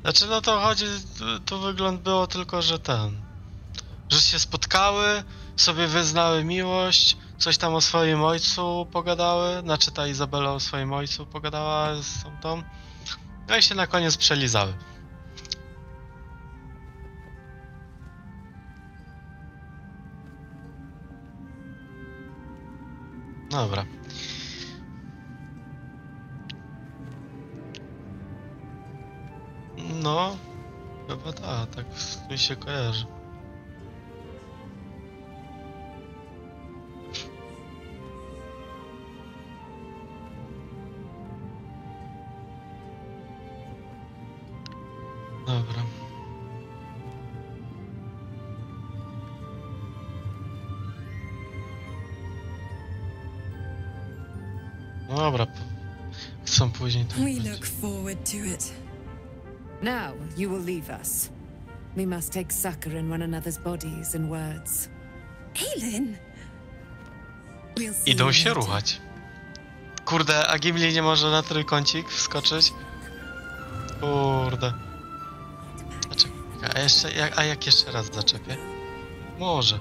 Znaczy, no to chodzi, tu wygląd było tylko, że że się spotkały, sobie wyznały miłość, coś tam o swoim ojcu pogadały, znaczy ta Izabela o swoim ojcu pogadała z tą, no i się na koniec przelizały. Dobra. No, chyba tak mi się kojarzy. Dobra. No dobra, chcą później tak We będzie. look forward to it. Now you will leave us. We must take succor in one another's bodies and words. Aelin! We'll see Idą you się later. ruchać. Kurde, a Gimli nie może na trójkącik wskoczyć? Kurde. A jak jeszcze raz zaczepię? Może.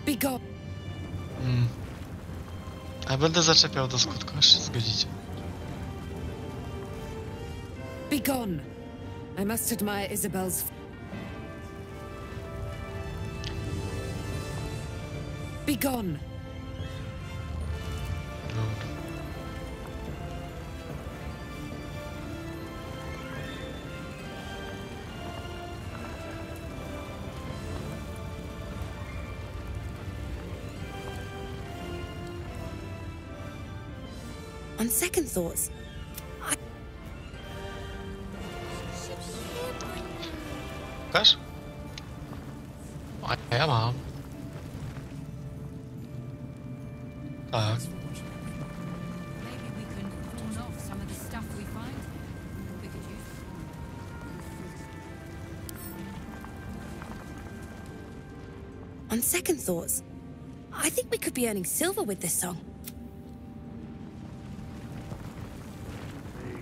Be gone. A będę zaczepiał do skutku, aż się zgodzicie. Be gone. I must admire Isabel's. Be gone. Dobra. On second thoughts, Pokaż? A ja mam. Tak. Maybe we can pawn off some of the stuff we find. We could use it. on second thoughts, I think we could be earning silver with this song.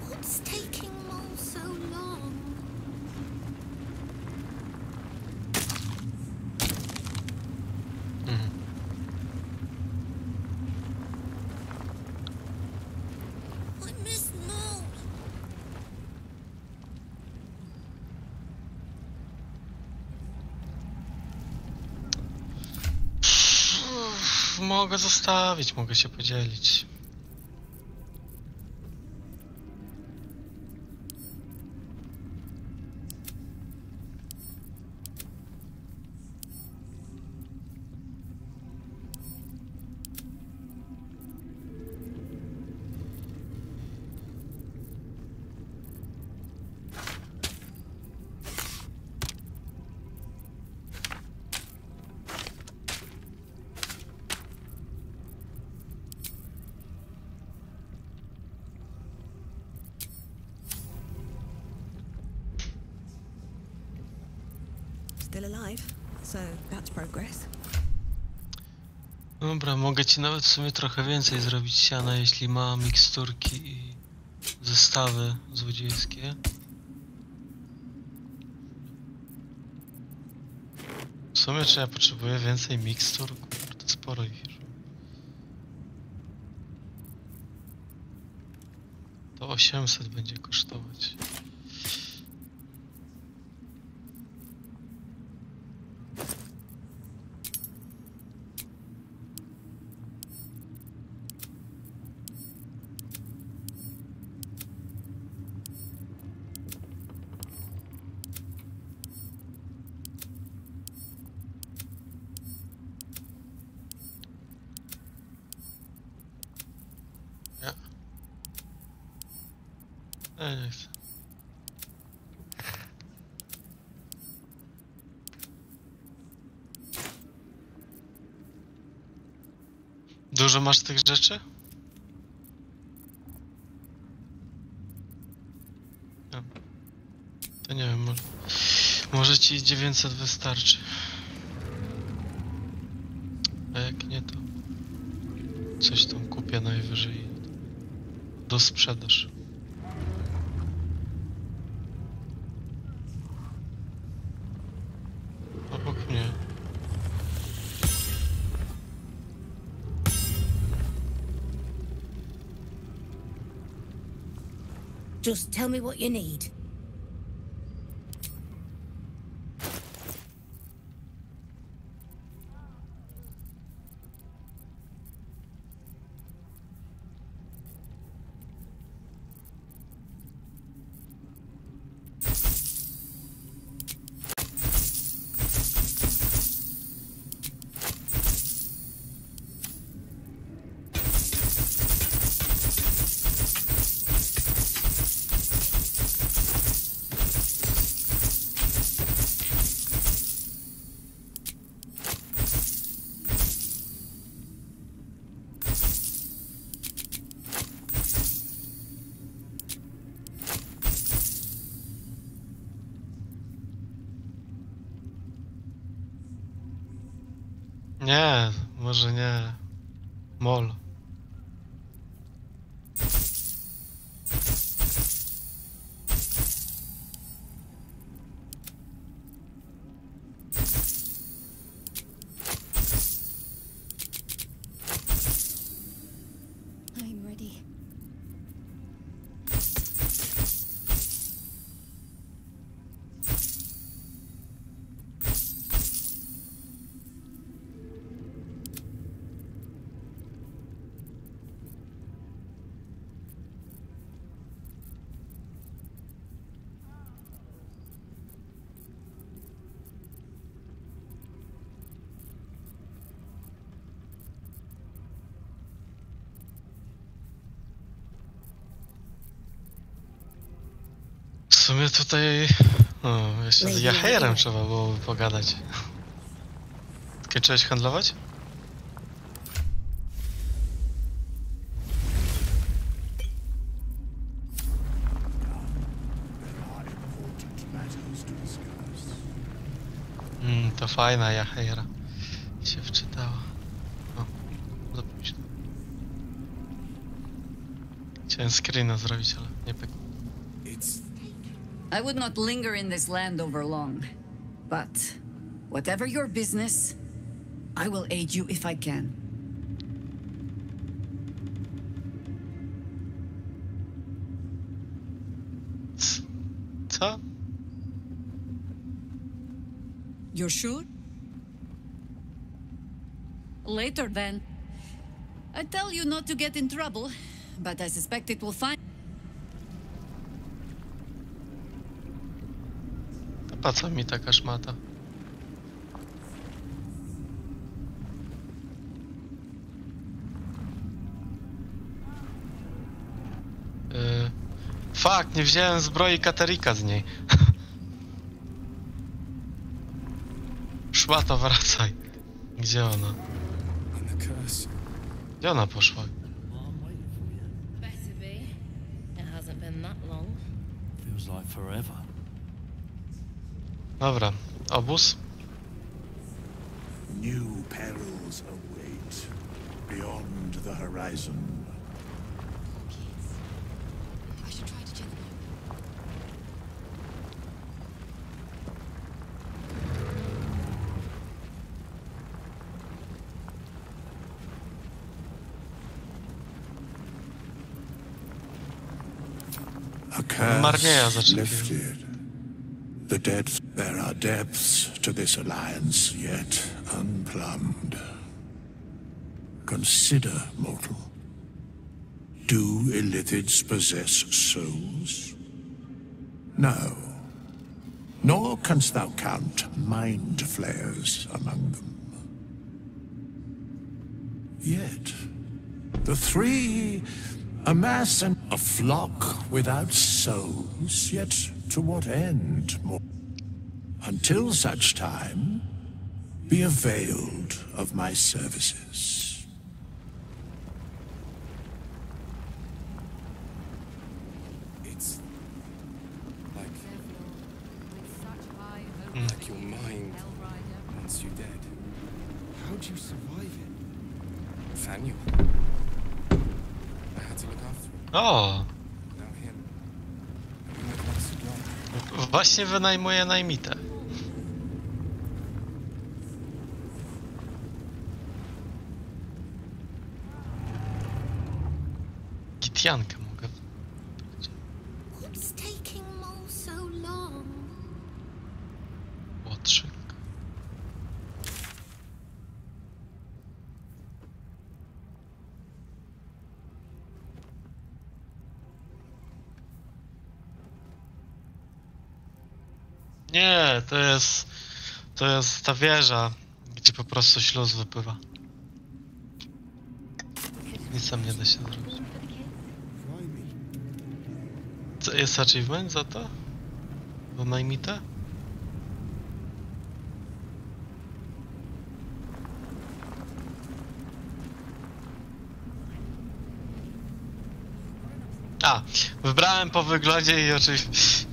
What's taking Mole so long? I miss Mole. Mogę zostawić, mogę się podzielić. Still alive, so that's progress. Dobra, mogę ci nawet w sumie trochę więcej zrobić siana, jeśli ma miksturki i zestawy złodziejskie. W sumie czy ja potrzebuję więcej mikstur? Kurde, sporo ich już. To 800 będzie kosztować. Nie chcę. Dużo masz tych rzeczy? No. To nie wiem, może ci 900 wystarczy. A jak nie, to coś tam kupię najwyżej do sprzedaż. Just tell me what you need. Nie, może nie. Mol. I'm ready. W sumie tutaj... O, jeszcze z Jaheirem trzeba było pogadać. Skończyłeś handlować? To fajna Jaheira się wczytała. O, za późno. Chciałem screena zrobić, ale nie pykło. I would not linger in this land over long, but whatever your business, I will aid you if I can. Co? You're sure? Later then. I tell you not to get in trouble, but I suspect it will find... To po co mi taka szmata? Fuck, nie wziąłem zbroi Katerika z niej. Szmato, wracaj. Gdzie ona? Gdzie ona poszła? Better be. It hasn't been that long. Feels like forever. Dobra, obóz. New perils await beyond the horizon. I should try to check them out. A curse Marnieja zaczepiłem. lifted. The dead. There are depths to this alliance yet unplumbed. Consider, mortal. Do illithids possess souls? No. Nor canst thou count mind flayers among them. Yet, the three amass a flock without souls, yet to what end? Until such time, be availed of my services. It's like, With such high hope, like your mind Hellrider. wants you dead. How'd you survive it? Faniel. I had to look after him. O! Now him. We went once alone. Właśnie wynajmuję najmitę. Gitiankę mogę. Nie, to jest ta wieża, gdzie po prostu śluz wypływa. Nic tam nie da się zrobić. Co, jest achievement za to? Wynajmite? A, wybrałem po wyglądzie i oczywiście...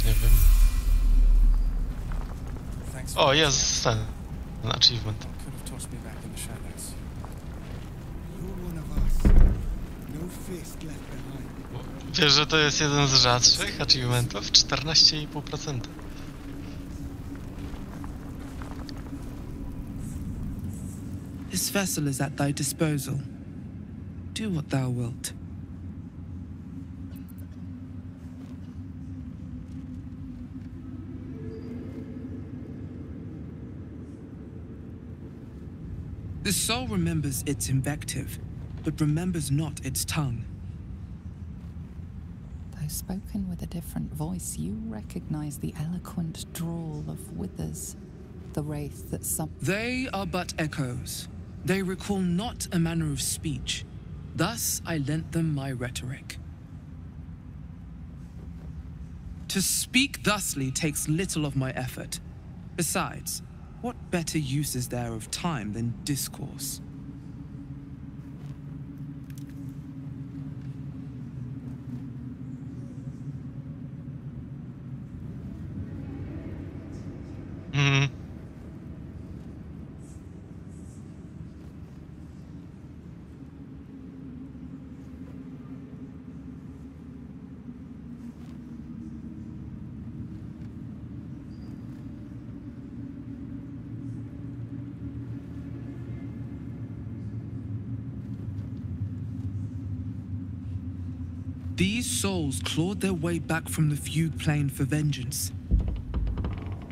Nie wiem. O, jest ten achievement. Could have tossed me back in the shadows. You're one of us. No fist left behind. Wiesz, że to jest jeden z rzadszych achievementów? 14,5%. This vessel is at thy disposal. Do what thou wilt. The soul remembers its invective, but remembers not its tongue. Though spoken with a different voice, you recognize the eloquent drawl of Withers, the wraith that some... They are but echoes. They recall not a manner of speech. Thus I lent them my rhetoric. To speak thusly takes little of my effort. Besides, what better use is there of time than discourse? These souls clawed their way back from the fugue plane for vengeance.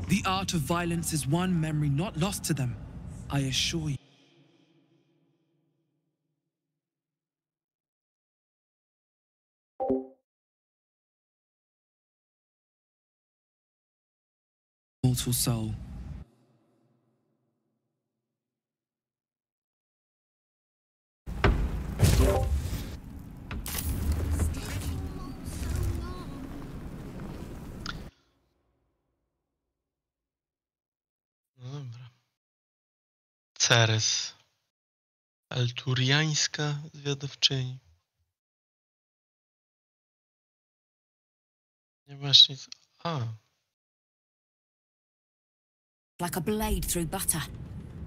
The art of violence is one memory not lost to them, I assure you. Mortal soul. No dobra. Ceres. Alturiańska zwiadowczyni. Nie masz nic... A. Like a blade through butter.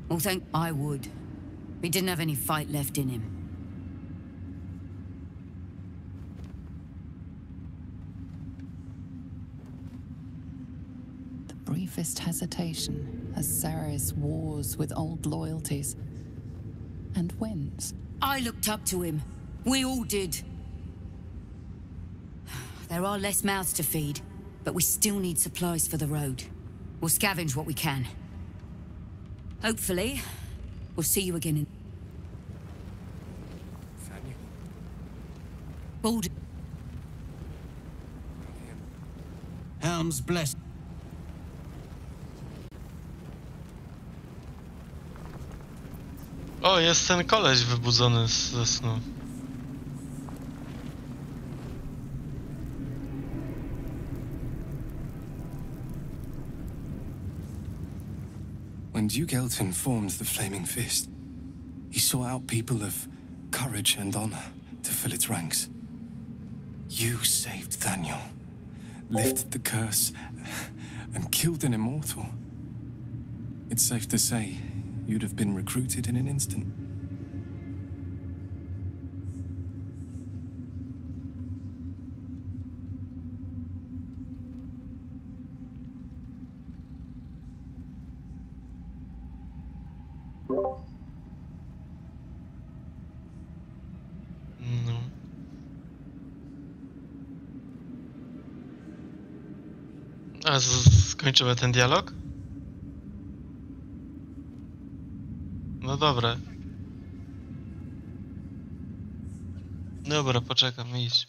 Well, thank I would. He didn't have any fight left in him. The briefest hesitation as Ceres wars with old loyalties and wins. I looked up to him. We all did. There are less mouths to feed, but we still need supplies for the road. We'll scavenge what we can. Hopefully, we'll see you again in... Baldur. Helm's blessed. O, jest ten koleś wybudzony ze snu. When Duke Elton formed the Flaming Fist, he sought out people of courage and honor to fill its ranks. You saved Daniel, lifted the curse, and killed an immortal. It's safe to say you'd have been recruited in an instant. No. A skończymy ten dialog? No dobra. Dobra, poczekam, idź.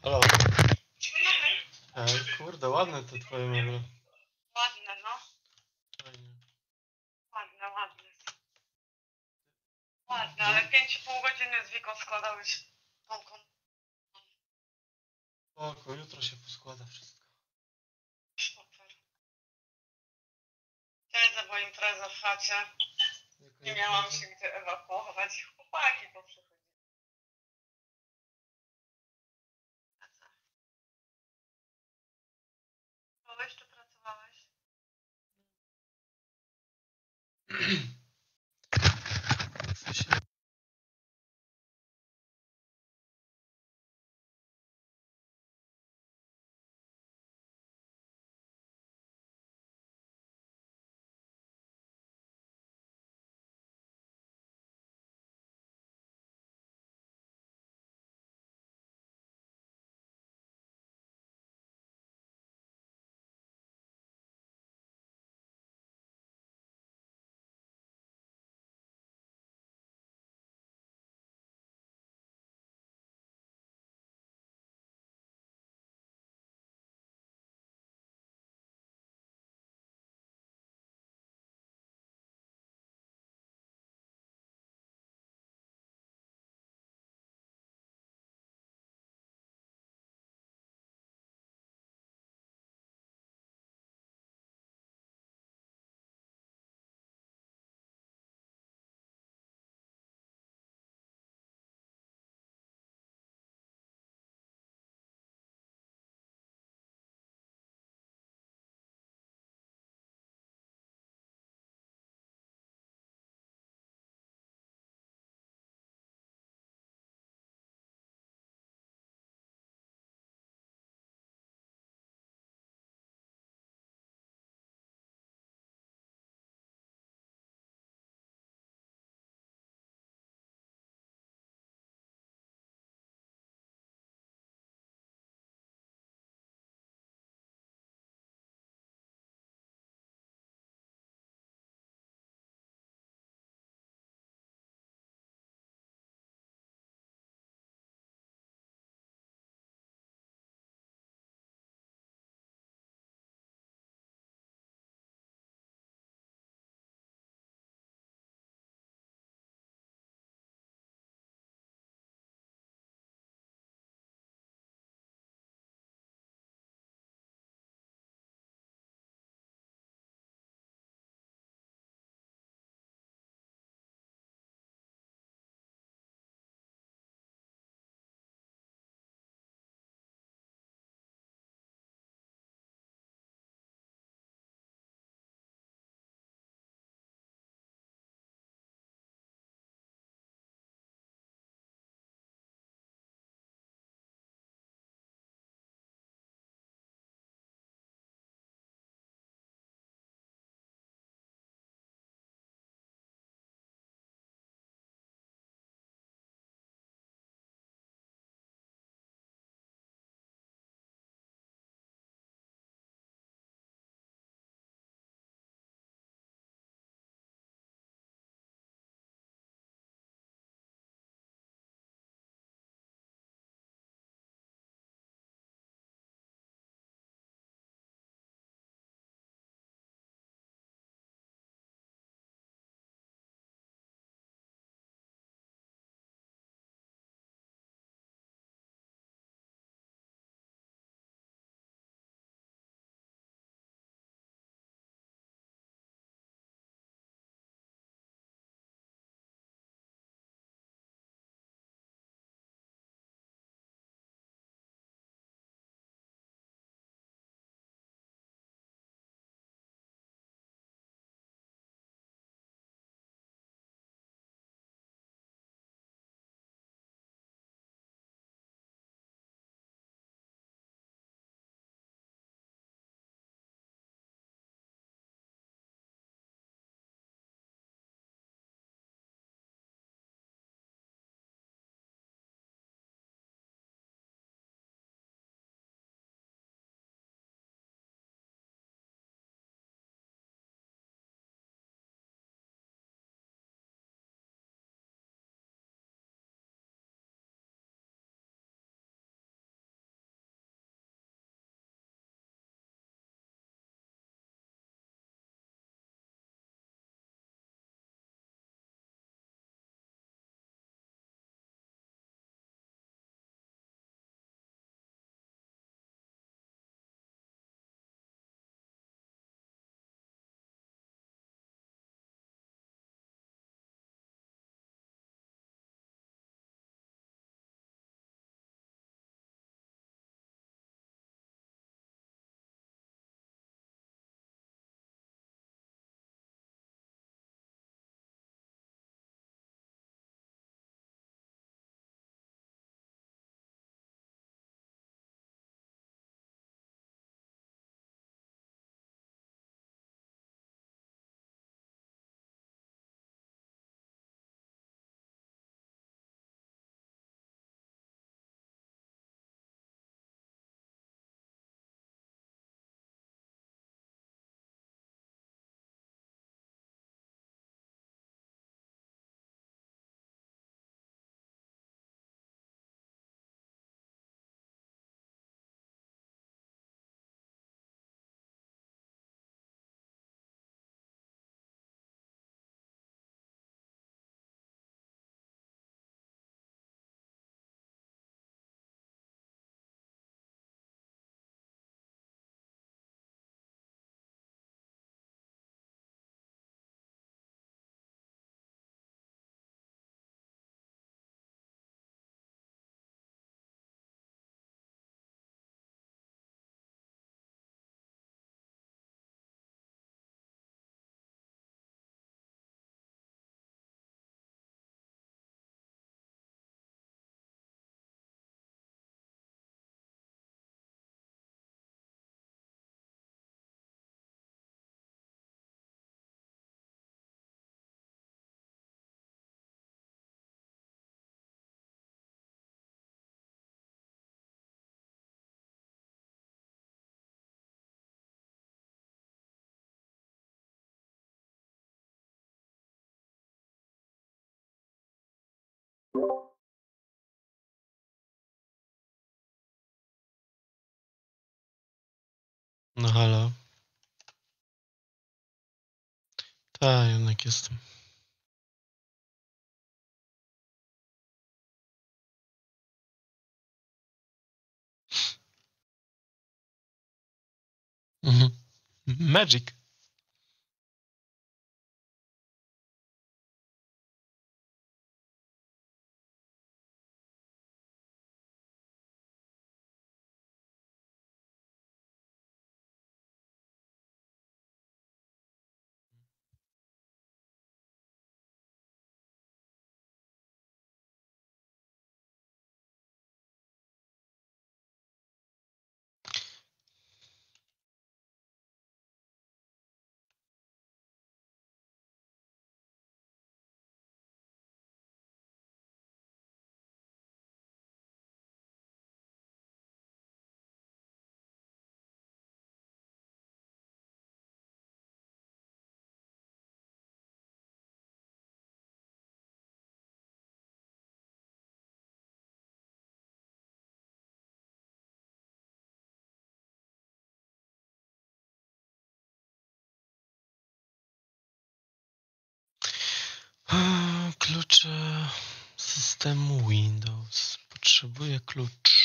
Halo. Ej, kurde, ładne te twoje meble. Ładne, no. Fajnie. Ładne, ładne. Ładne, ale 5,5 godziny z Wiką składałeś tą Spoko, jutro się poskłada wszystko. Super. Siedzę, bo impreza w chacie. Nie miałam się gdzie ewakuować. Chłopaki to przychodzi. Pracowałeś czy pracowałeś? No halo. Tak, jednak jestem. Mhm. Magic. Klucze systemu Windows. Potrzebuję klucz.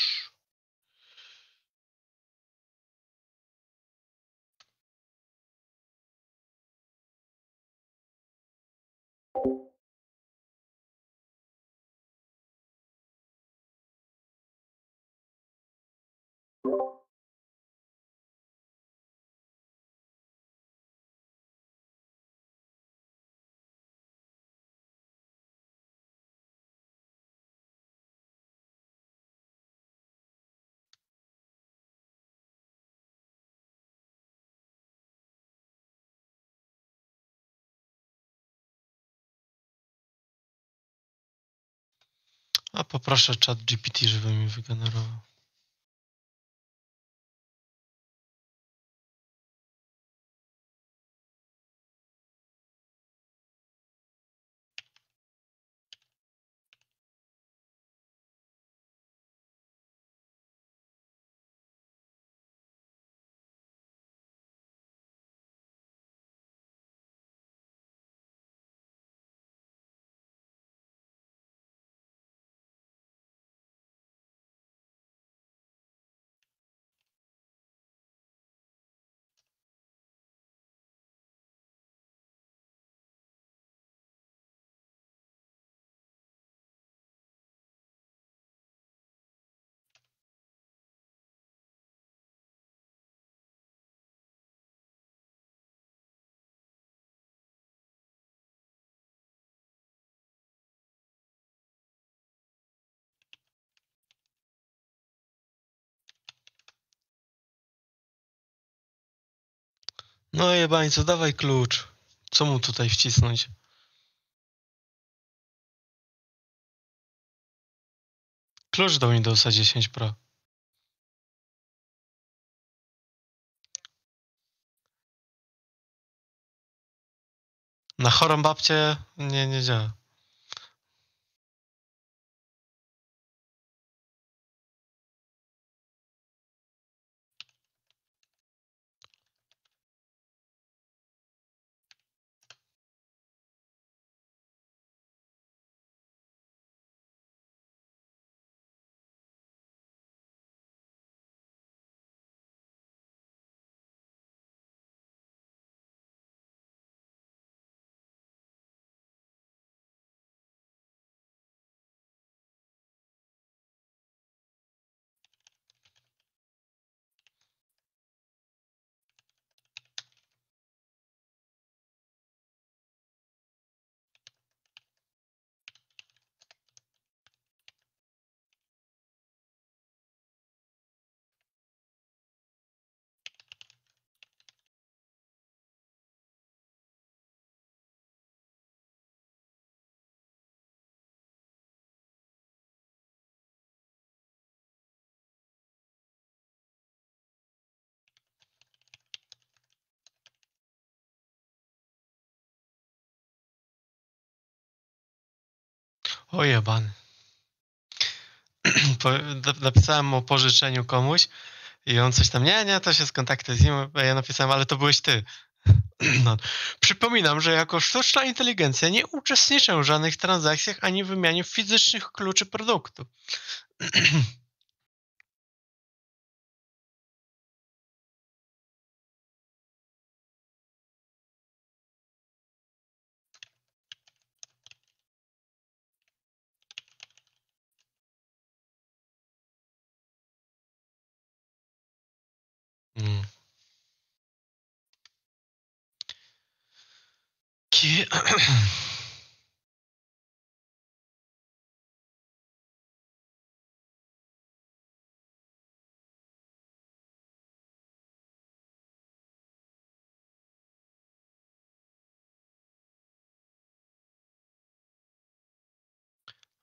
A poproszę ChatGPT, żeby mi wygenerował. No jebańcu, dawaj klucz. Co mu tutaj wcisnąć? Klucz do Windowsa 10 Pro. Na chorą babcię nie działa. O jebany. napisałem o pożyczeniu komuś i on coś tam, nie, to się skontaktuj z nim, a ja napisałem, ale to byłeś ty. No. Przypominam, że jako sztuczna inteligencja nie uczestniczę w żadnych transakcjach ani wymianie fizycznych kluczy produktu. Mm.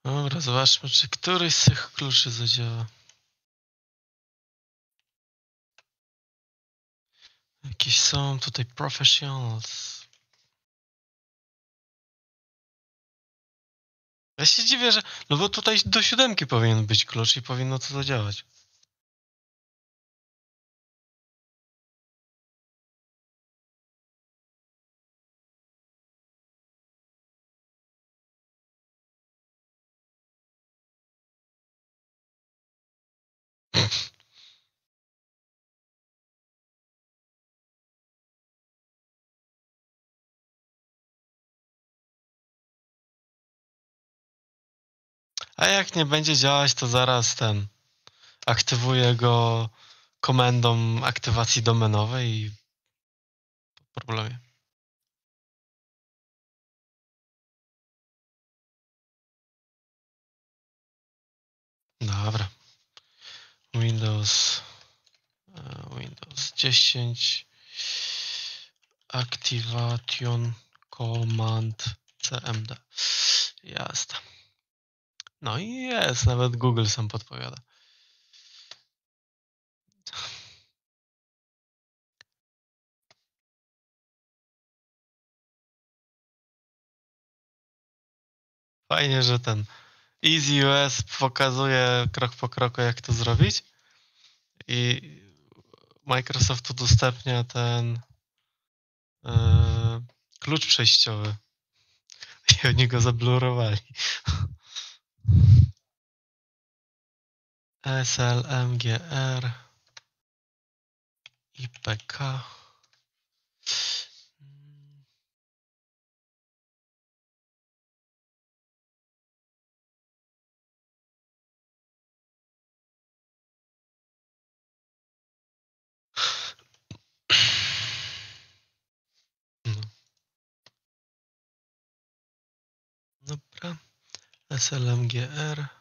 Dobra, zobaczmy, czy któryś z tych kluczy zadziała. Jakieś są tutaj professionals. Ja się dziwię, że... No bo tutaj do 7 powinien być klucz i powinno to zadziałać. A jak nie będzie działać, to zaraz aktywuję go komendą aktywacji domenowej i po problemie. Dobra. Windows 10 Activation Command CMD. Jasne. No i jest, nawet Google sam podpowiada. Fajnie, że ten Easy US pokazuje krok po kroku, jak to zrobić. I Microsoft udostępnia ten klucz przejściowy. I oni go zablurowali. SLMGR IPK. No. Dobra. SLMGR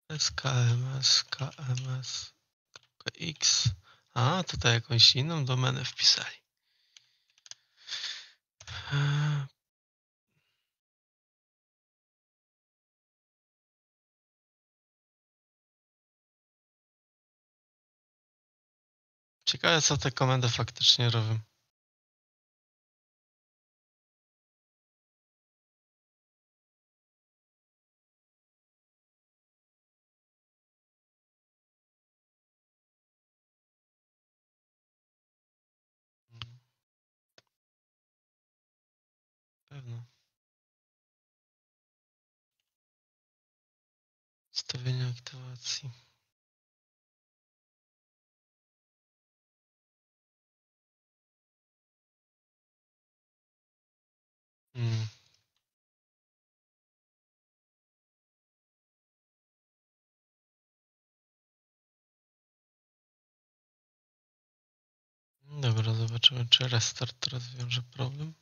SKMS KMS X. A, tutaj jakąś inną domenę wpisali. Ciekawe, co te komendy faktycznie robią. Pewno. Ustawienie aktywacji. Dobra, zobaczymy, czy restart rozwiąże problem.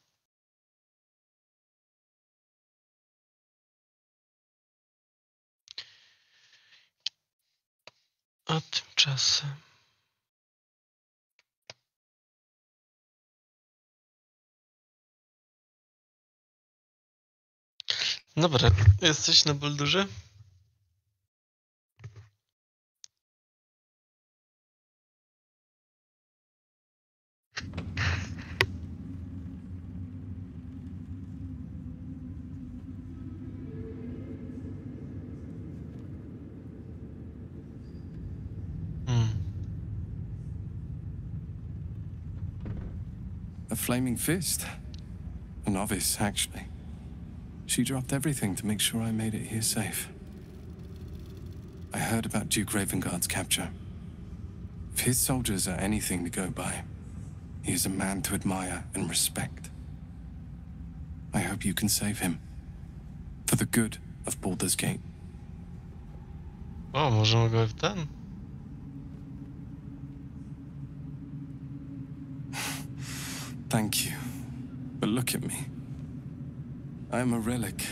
A tymczasem... Dobra, jesteś na Baldurze? Flaming Fist. A novice, actually. She dropped everything to make sure I made it here safe. I heard about Duke Ravengard's capture. If his soldiers are anything to go by, he is a man to admire and respect. I hope you can save him. For the good of Baldur's Gate. O, możemy go w ten? Thank you. But look at me. I am a relic.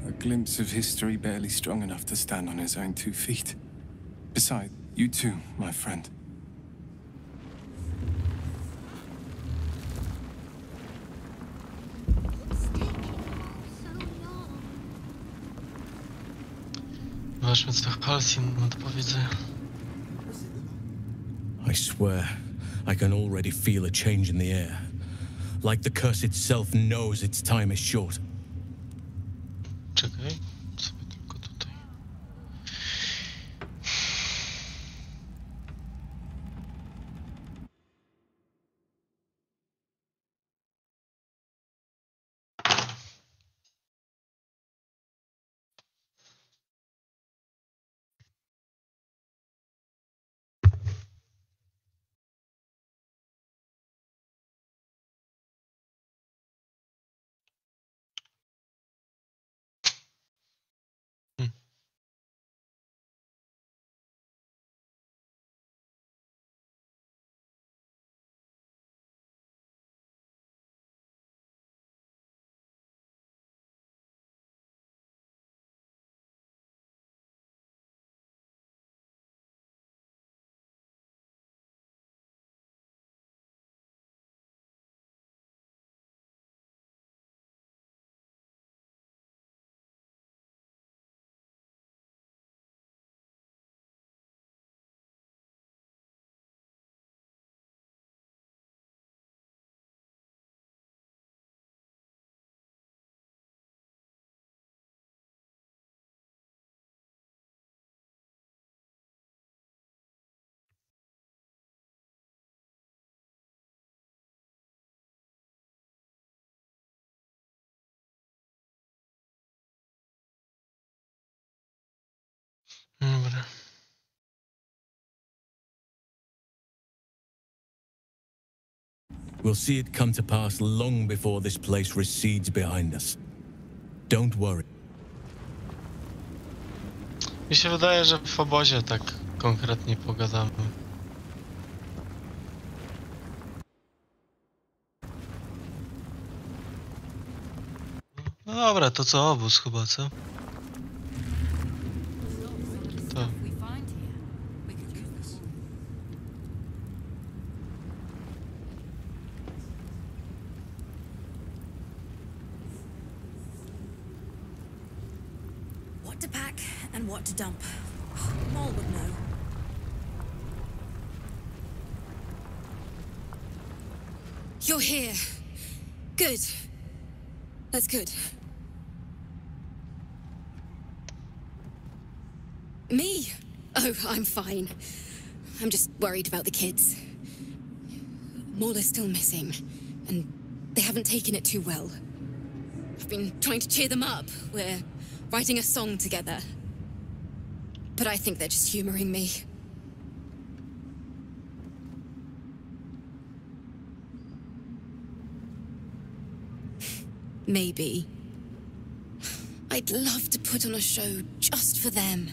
A glimpse of history barely strong enough to stand on his own 2 feet. Besides, you too, my friend. Zobaczmy, co Halcyon ma do powiedzenia. I swear, I can already feel a change in the air. Like the curse itself knows its time is short. Czekaj, sobie tylko tutaj. Dobra. We'll see it come to pass long before this place recedes behind us. Don't worry. Mi się wydaje, że w obozie tak konkretnie pogadamy. No dobra, to co obóz chyba, co? To. What to pack and what to dump. Mole would know. You're here. Good. That's good. Me? Oh, I'm fine. I'm just worried about the kids. Maul is still missing, and they haven't taken it too well. I've been trying to cheer them up. We're writing a song together. But I think they're just humoring me. Maybe. I'd love to put on a show just for them.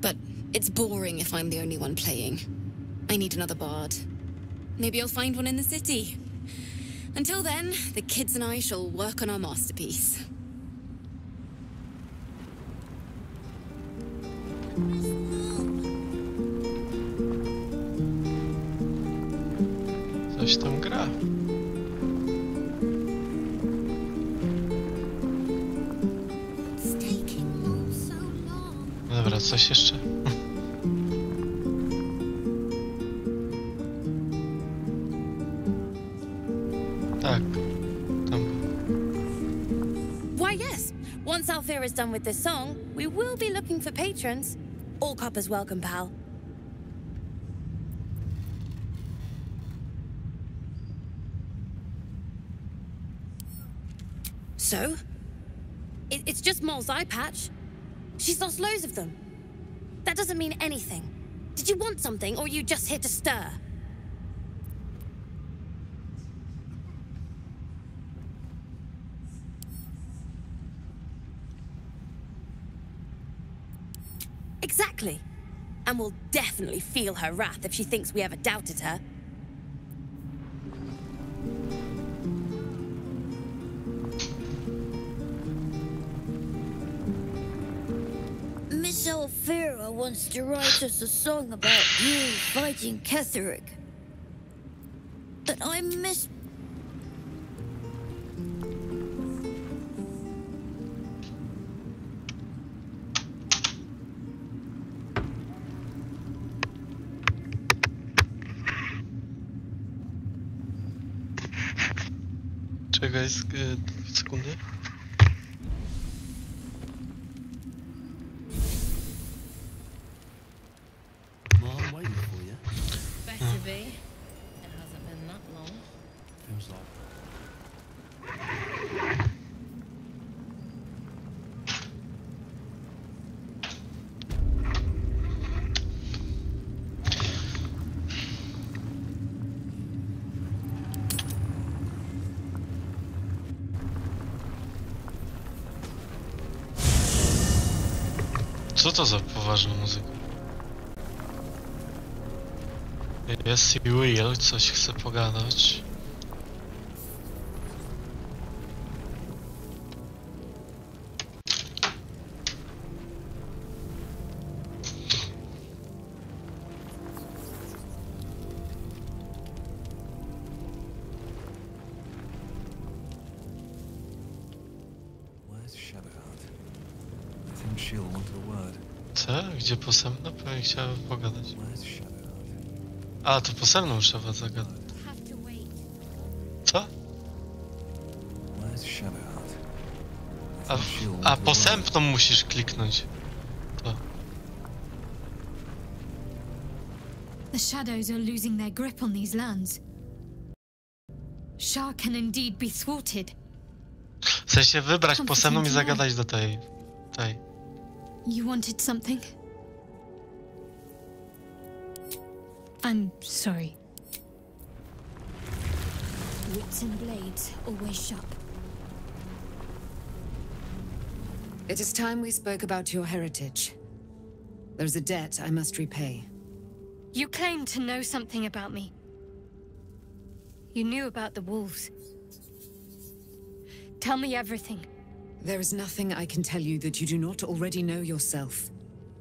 But it's boring if I'm the only one playing. I need another bard. Maybe I'll find one in the city. Until then, the kids and I shall work on our masterpiece. Coś tam gra. Dobra, coś jeszcze? Tak. Tam. Why, yes. Once Althea is done with this song, we will be looking for patrons. All coppers welcome, pal. So? It's just Mole's eye patch. She's lost loads of them. That doesn't mean anything. Did you want something, or are you just here to stir? Exactly. And we'll definitely feel her wrath if she thinks we ever doubted her. Miss Alfira wants to write us a song about you fighting Ketheric. But I miss... Czekaj, sekundę. Well, I'm waiting for you. Better be. It hasn't been that long. Feels like. Co to za poważna muzyka? Jest i Will, coś chce pogadać. Where's Shadowheart? I think she'll want a word. Co? Gdzie posępna? Pewnie chciałem pogadać. Where's Shadowheart? A, to posępną trzeba zagadać. Co? Where's Shadowheart? A posępną musisz kliknąć. To. The shadows are losing their grip on these lands. Shah can indeed be thwarted. W sensie wybrać posępną i zagadać do tej. You wanted something? I'm sorry. Wits and blades, always sharp. It is time we spoke about your heritage. There's a debt I must repay. You claim to know something about me. You knew about the wolves. Tell me everything. There is nothing I can tell you that you do not already know yourself.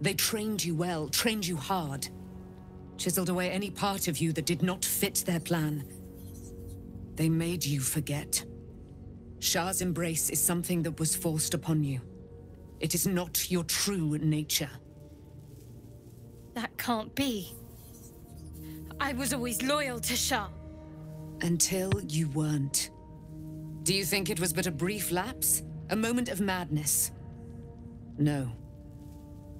They trained you well, trained you hard. Chiseled away any part of you that did not fit their plan. They made you forget. Shah's embrace is something that was forced upon you. It is not your true nature. That can't be. I was always loyal to Shah. Until you weren't. Do you think it was but a brief lapse? A moment of madness? No.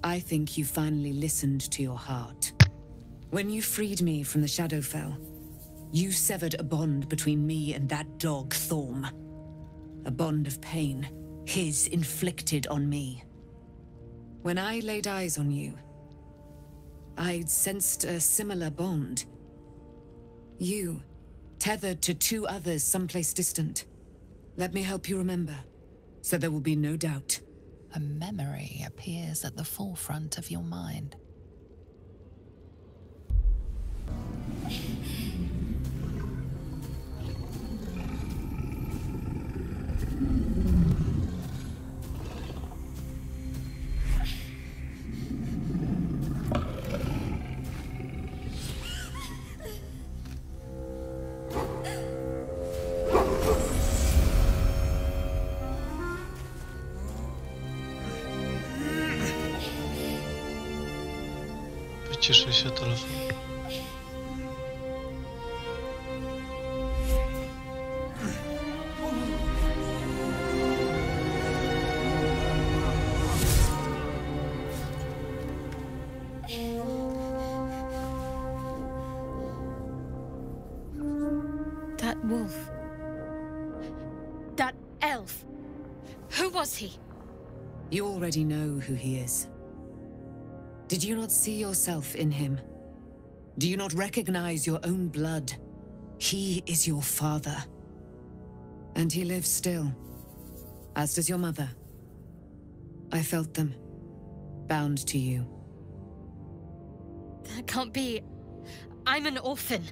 I think you finally listened to your heart. When you freed me from the Shadowfell, you severed a bond between me and that dog, Thorm. A bond of pain, his inflicted on me. When I laid eyes on you, I sensed a similar bond. You, tethered to two others someplace distant. Let me help you remember, so there will be no doubt. A memory appears at the forefront of your mind. Cieszę się telefon. That wolf. That elf. Who was he? You already know who he is. Did you not see yourself in him? Do you not recognize your own blood? He is your father. And he lives still, as does your mother. I felt them, bound to you. That can't be. I'm an orphan.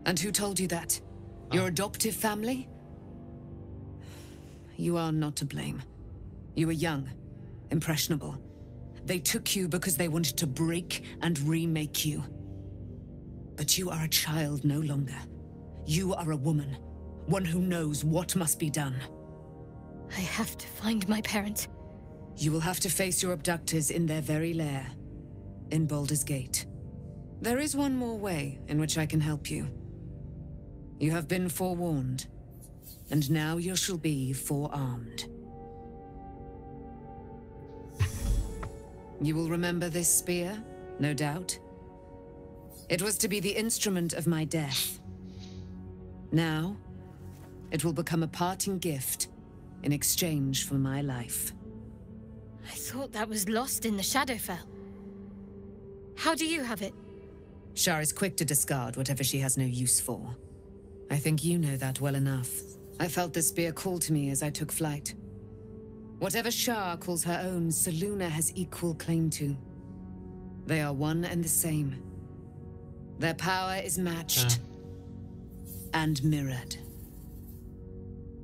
And who told you that? Your adoptive family? You are not to blame. You were young, impressionable. They took you because they wanted to break and remake you. But you are a child no longer. You are a woman, one who knows what must be done. I have to find my parents. You will have to face your abductors in their very lair, in Baldur's Gate. There is one more way in which I can help you. You have been forewarned, and now you shall be forearmed. You will remember this spear, no doubt. It was to be the instrument of my death. Now, it will become a parting gift in exchange for my life. I thought that was lost in the Shadowfell. How do you have it? Shar is quick to discard whatever she has no use for. I think you know that well enough. I felt the spear call to me as I took flight. Whatever Shar calls her own, Selûne has equal claim to. They are one and the same. Their power is matched and mirrored.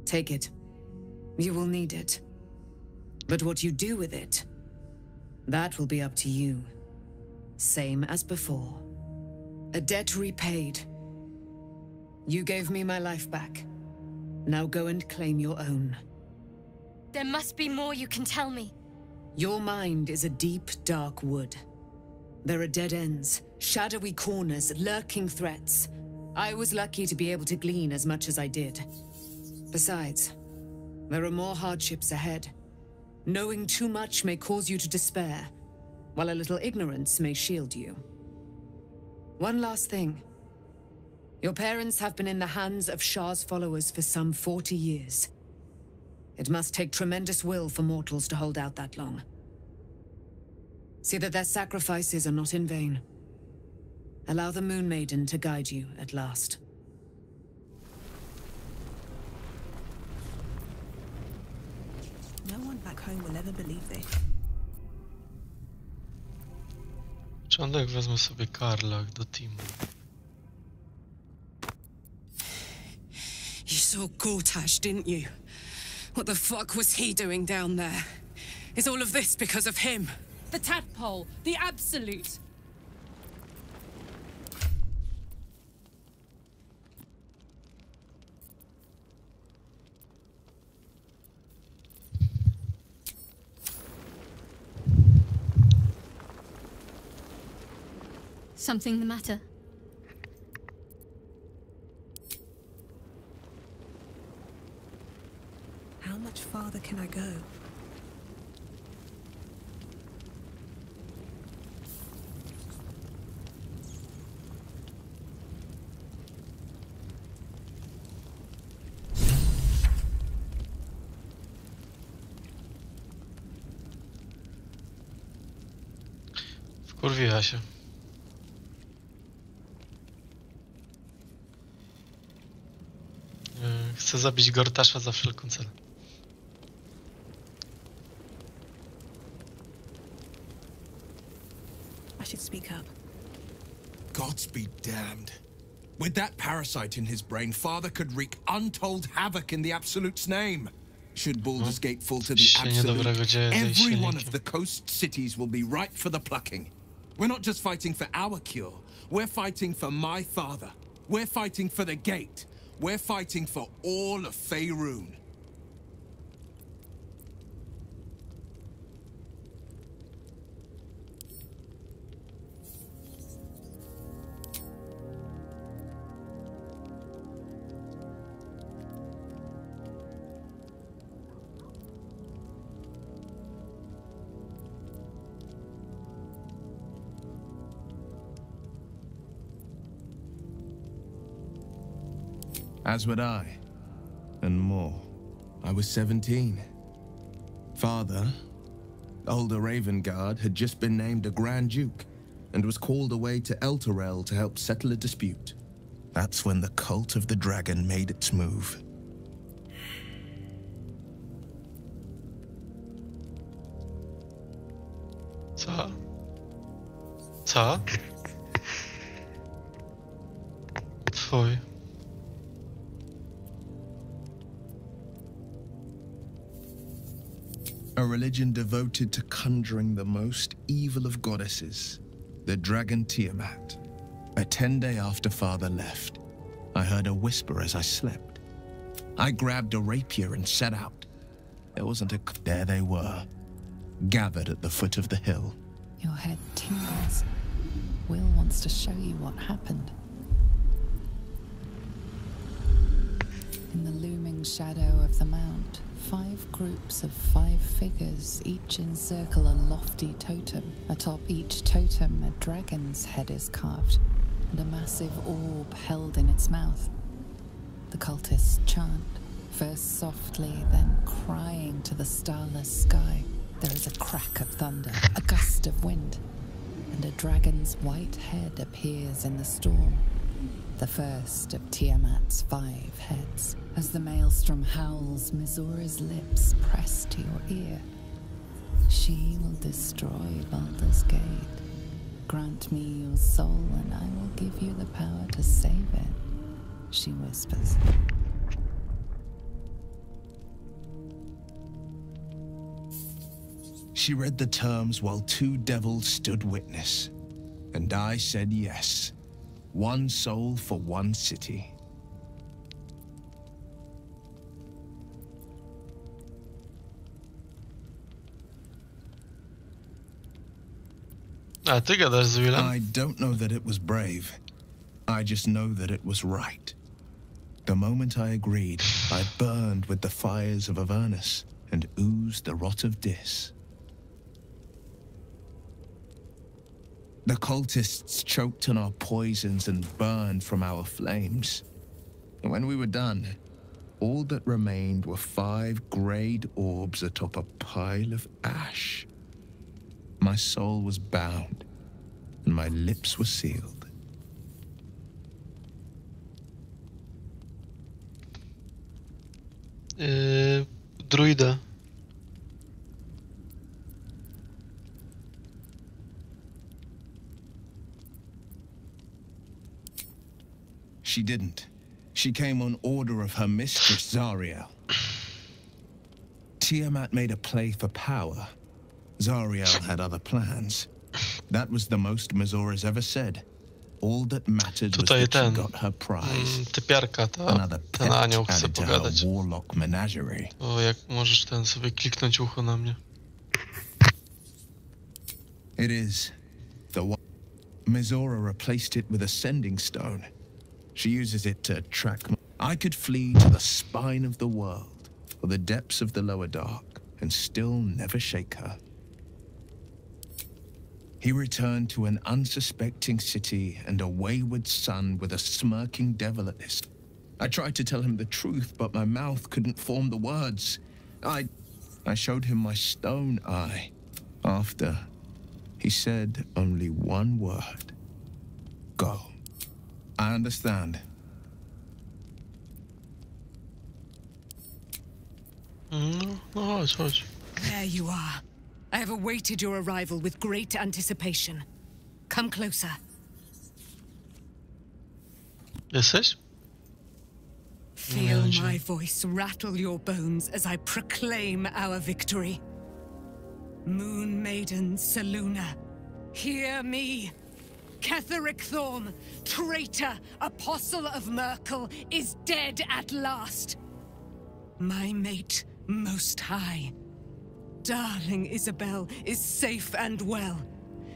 Take it. You will need it. But what you do with it, that will be up to you. Same as before. A debt repaid. You gave me my life back. Now go and claim your own. There must be more you can tell me. Your mind is a deep, dark wood. There are dead ends, shadowy corners, lurking threats. I was lucky to be able to glean as much as I did. Besides, there are more hardships ahead. Knowing too much may cause you to despair, while a little ignorance may shield you. One last thing. Your parents have been in the hands of Shar's followers for some 40 years. It must take tremendous will for mortals to hold out that long. See that their sacrifices are not in vain. Allow the Moon Maiden to guide you at last. No one back home will ever believe this. Początek wezmę sobie Karlach do teamu. You saw Gortash, didn't you? What the fuck was he doing down there? Is all of this because of him? The tadpole, the absolute. Something the matter? How much farther can I go? Wkurwiła się. Chcę zabić Gortasza za wszelką cenę. I should speak up. Gods be damned. With that parasite in his brain, Father could wreak untold havoc in the Absolute's name. Should Baldur's Gate fall to the Absolute, every one of the coast cities will be ripe for the plucking. We're not just fighting for our cure. We're fighting for my father. We're fighting for the Gate. We're fighting for all of Faerun. As would I, and more. I was 17. father, older Ravengard, had just been named a Grand Duke and was called away to Elturel to help settle a dispute. That's when the cult of the dragon made its move. Co? Co? Twój. A religion devoted to conjuring the most evil of goddesses, the dragon Tiamat. A 10-day after Father left, I heard a whisper as I slept. I grabbed a rapier and set out. There wasn't a... There they were, gathered at the foot of the hill. Your head tingles. Will wants to show you what happened. In the looming shadow of the mount, 5 groups of 5 figures each encircle a lofty totem. Atop each totem, a dragon's head is carved, and a massive orb held in its mouth. The cultists chant, first softly, then crying to the starless sky. There is a crack of thunder, a gust of wind, and a dragon's white head appears in the storm. The first of Tiamat's 5 heads. As the maelstrom howls, Mizora's lips press to your ear. She will destroy Baldur's Gate. Grant me your soul and I will give you the power to save it, she whispers. She read the terms while 2 devils stood witness, and I said yes. 1 soul for 1 city. A ty gadasz z Willem? I don't know that it was brave. I just know that it was right. The moment I agreed, I burned with the fires of Avernus and oozed the rot of Dis. The cultists choked on our poisons and burned from our flames. And when we were done, all that remained were 5 greyed orbs atop a pile of ash. My soul was bound, and my lips were sealed. Druida. She didn't. She came on order of her mistress, Zariel. Tiamat made a play for power. Zariel had other plans. That was the most Mizora's ever said. All that mattered was that she got her prize. Typiarka, Another ten anioł chce added to her pogadać. warlock menagerie. O, jak możesz ten sobie kliknąć ucho na mnie. It is. The one. Mizora replaced it with a sending stone. She uses it to track. I could flee to the spine of the world, or the depths of the lower dark, and still never shake her. He returned to an unsuspecting city and a wayward son with a smirking devil at his. I tried to tell him the truth, but my mouth couldn't form the words. I showed him my stone eye. After, he said only one word. Go. I understand. No, chodź, chodź. There you are. I have awaited your arrival with great anticipation. Come closer. Jesteś? Feel my voice rattle your bones as I proclaim our victory. Moon Maiden Selûne, hear me. Ketheric Thorm, traitor, apostle of Merkel, is dead at last. My mate, Most High, darling Isabel, is safe and well.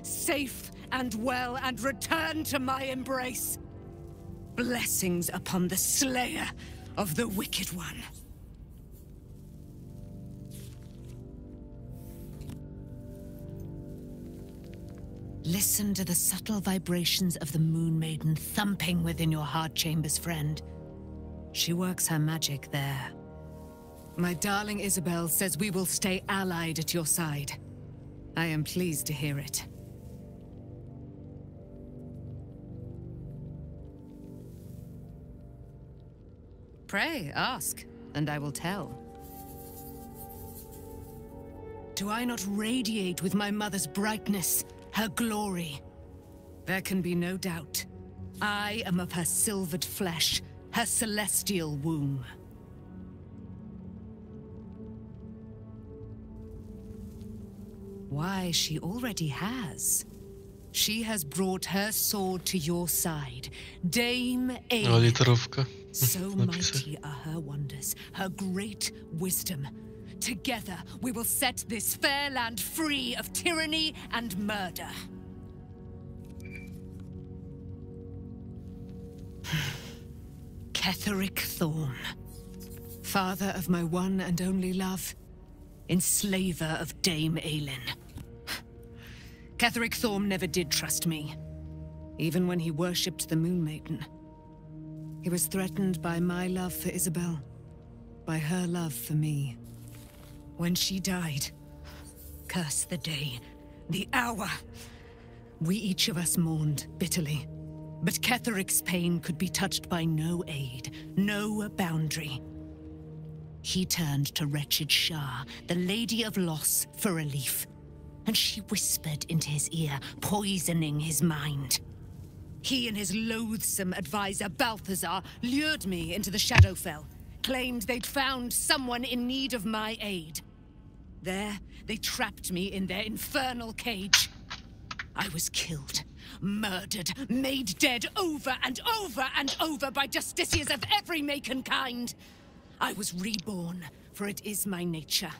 Safe and well, and returned to my embrace. Blessings upon the slayer of the Wicked One. Listen to the subtle vibrations of the Moon Maiden thumping within your heart chambers, friend. She works her magic there. My darling Isabel says we will stay allied at your side. I am pleased to hear it. Pray, ask, and I will tell. Do I not radiate with my mother's brightness, her glory? There can be no doubt. I am of her silvered flesh, her celestial womb. Why, she already has. She has brought her sword to your side, Dame Aelin. So mighty are her wonders, her great wisdom. Together, we will set this fair land free of tyranny and murder. Ketheric Thorn, father of my one and only love, enslaver of Dame Aelin. Ketheric Thorn never did trust me, even when he worshipped the Moon Maiden. He was threatened by my love for Isabel, by her love for me. When she died, curse the day, the hour, we each of us mourned bitterly. But Ketheric's pain could be touched by no aid, no boundary. He turned to wretched Shah, the Lady of Loss, for relief, and she whispered into his ear, poisoning his mind. He and his loathsome advisor, Balthazar, lured me into the Shadowfell, claimed they'd found someone in need of my aid. There, they trapped me in their infernal cage. I was killed, murdered, made dead over and over and over by justiciars of every make and kind. I was reborn, for it is my nature.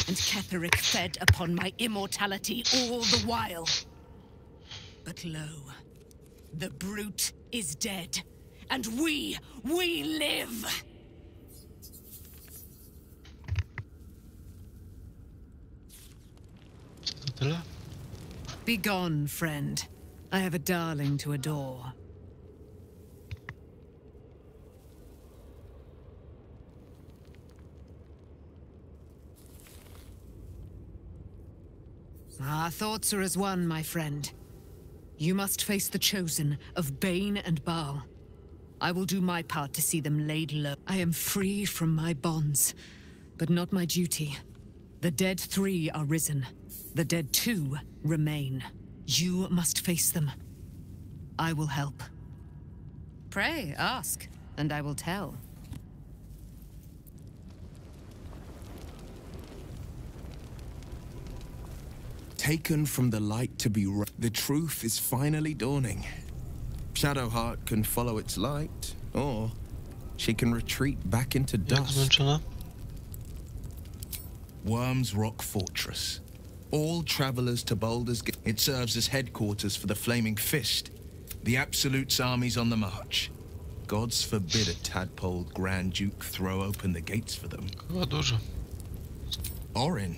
And Ketheric fed upon my immortality all the while. But lo, the brute is dead, and we live! Begone, friend. I have a darling to adore. Our thoughts are as one, my friend. You must face the chosen of Bane and Baal. I will do my part to see them laid low. I am free from my bonds, but not my duty. The dead 3 are risen. The dead 2 remain. You must face them. I will help. Pray, ask, and I will tell. Taken from the light to be the truth is finally dawning. Shadowheart can follow its light, or she can retreat back into dust. Worm's Rock Fortress. All travelers to Baldur's Gate. It serves as headquarters for the Flaming Fist, the Absolute's armies on the march. Gods forbid a tadpole Grand Duke throw open the gates for them. Orin,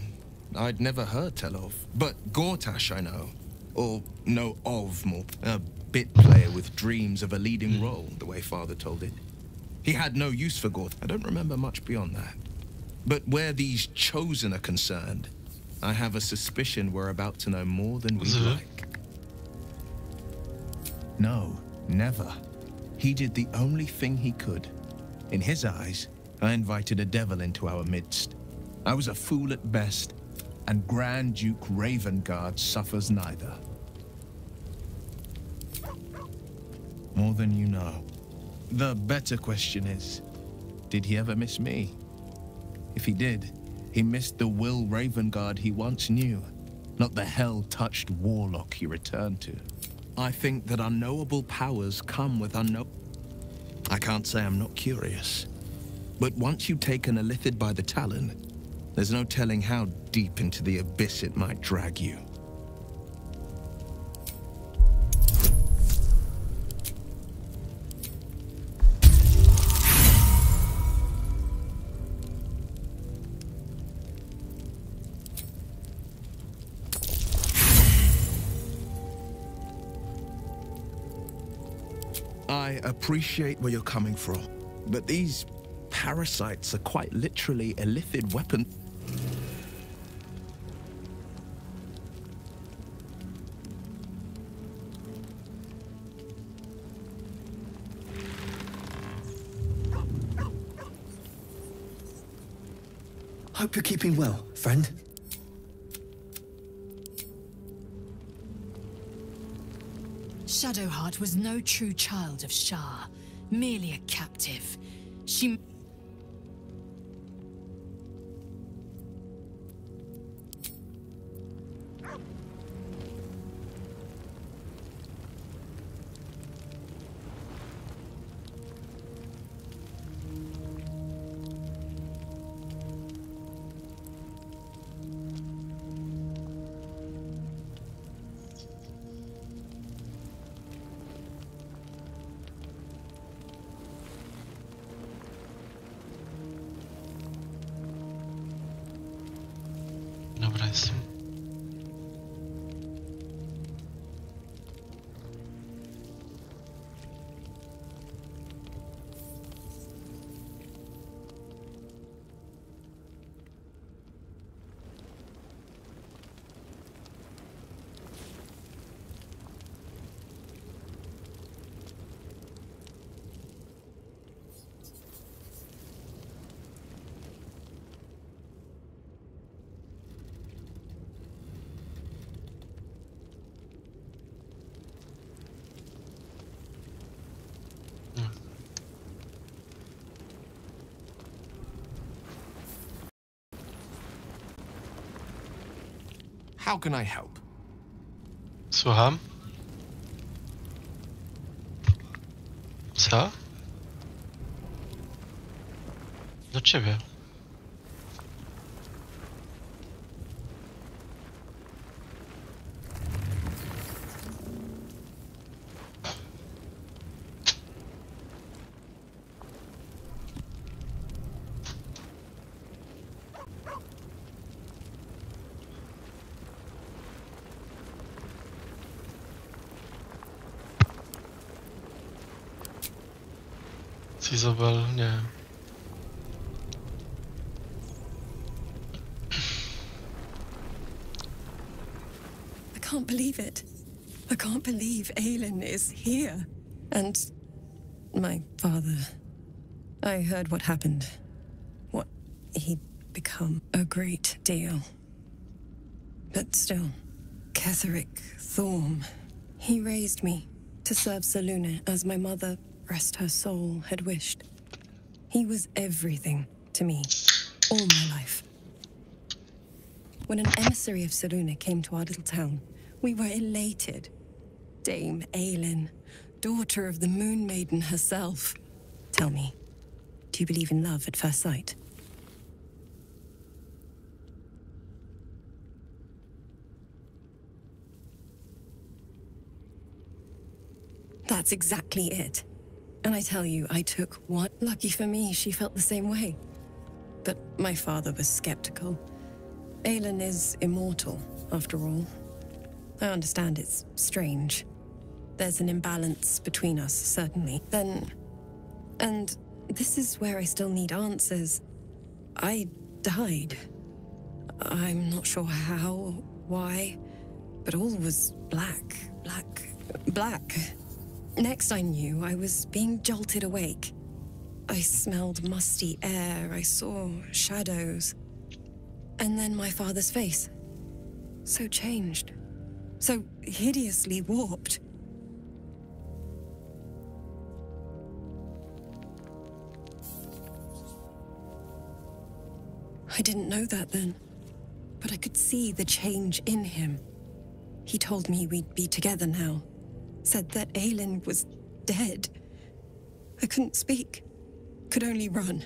I'd never heard tell of, but Gortash I know, or know of more. A bit player with dreams of a leading role, the way Father told it. He had no use for Gortash. I don't remember much beyond that. But where these chosen are concerned, I have a suspicion we're about to know more than we'd like. No, never. He did the only thing he could. In his eyes, I invited a devil into our midst. I was a fool at best, and Grand Duke Ravengard suffers neither. More than you know. The better question is, did he ever miss me? If he did, he missed the Will Ravengard he once knew, not the hell-touched warlock he returned to. I think that unknowable powers come with I can't say I'm not curious, but once you've taken a Lithid by the talon, there's no telling how deep into the abyss it might drag you. I appreciate where you're coming from, but these parasites are quite literally illithid weapons. Hope you're keeping well, friend. Shadowheart was no true child of Shah, merely a captive. She... Dobra, jestem. How can I help? Słucham? Co? Do ciebie. Isabel, nie. I can't believe it. I can't believe Aelin is here. And my father. I heard what happened. What he'd become. A great deal. But still, Ketheric Thorm. He raised me to serve Selûne as my mother, rest her soul, had wished. He was everything to me, all my life. When an emissary of Selûne came to our little town, we were elated. Dame Aelin, daughter of the Moon Maiden herself. Tell me, do you believe in love at first sight? That's exactly it. And I tell you, I took one. Lucky for me, she felt the same way. But my father was skeptical. Aelin is immortal, after all. I understand it's strange. There's an imbalance between us, certainly. Then... And this is where I still need answers. I died. I'm not sure how, why, but all was black. Next I knew, I was being jolted awake. I smelled musty air, I saw shadows. And then my father's face. So changed. So hideously warped. I didn't know that then, but I could see the change in him. He told me we'd be together now. Said that Aelin was dead. I couldn't speak. Could only run.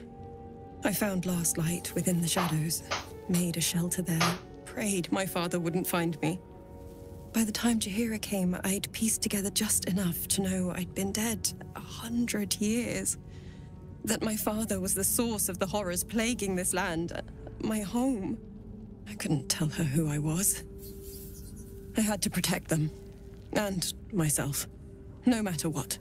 I found last light within the shadows. Made a shelter there. Prayed my father wouldn't find me. By the time Jaheira came, I'd pieced together just enough to know I'd been dead 100 years. That my father was the source of the horrors plaguing this land. My home. I couldn't tell her who I was. I had to protect them. And myself. No matter what.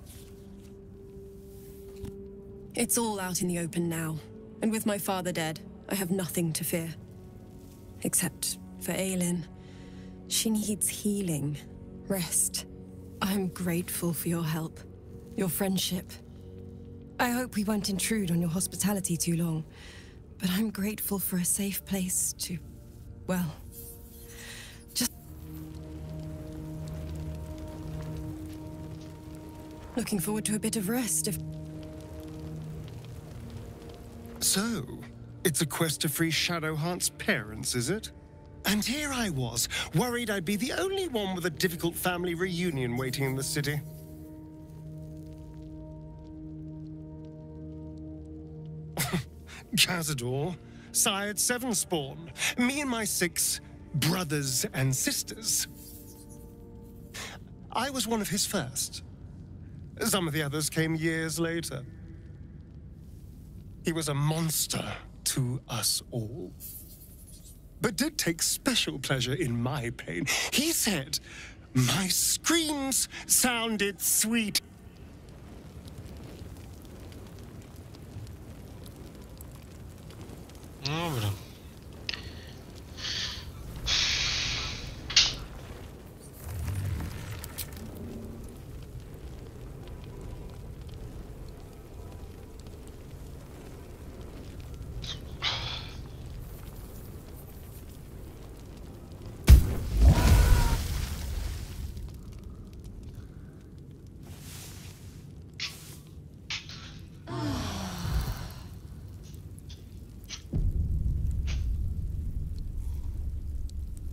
It's all out in the open now. And with my father dead, I have nothing to fear. Except for Aelin. She needs healing, rest. I'm grateful for your help, your friendship. I hope we won't intrude on your hospitality too long, but I'm grateful for a safe place to, well, just... Looking forward to a bit of rest if... So, it's a quest to free Shadowheart's parents, is it? And here I was, worried I'd be the only one with a difficult family reunion waiting in the city. Cazador, sired 7 spawn, me and my 6 brothers and sisters. I was one of his first. Some of the others came years later. He was a monster to us all, but did take special pleasure in my pain. He said my screams sounded sweet. Dobra.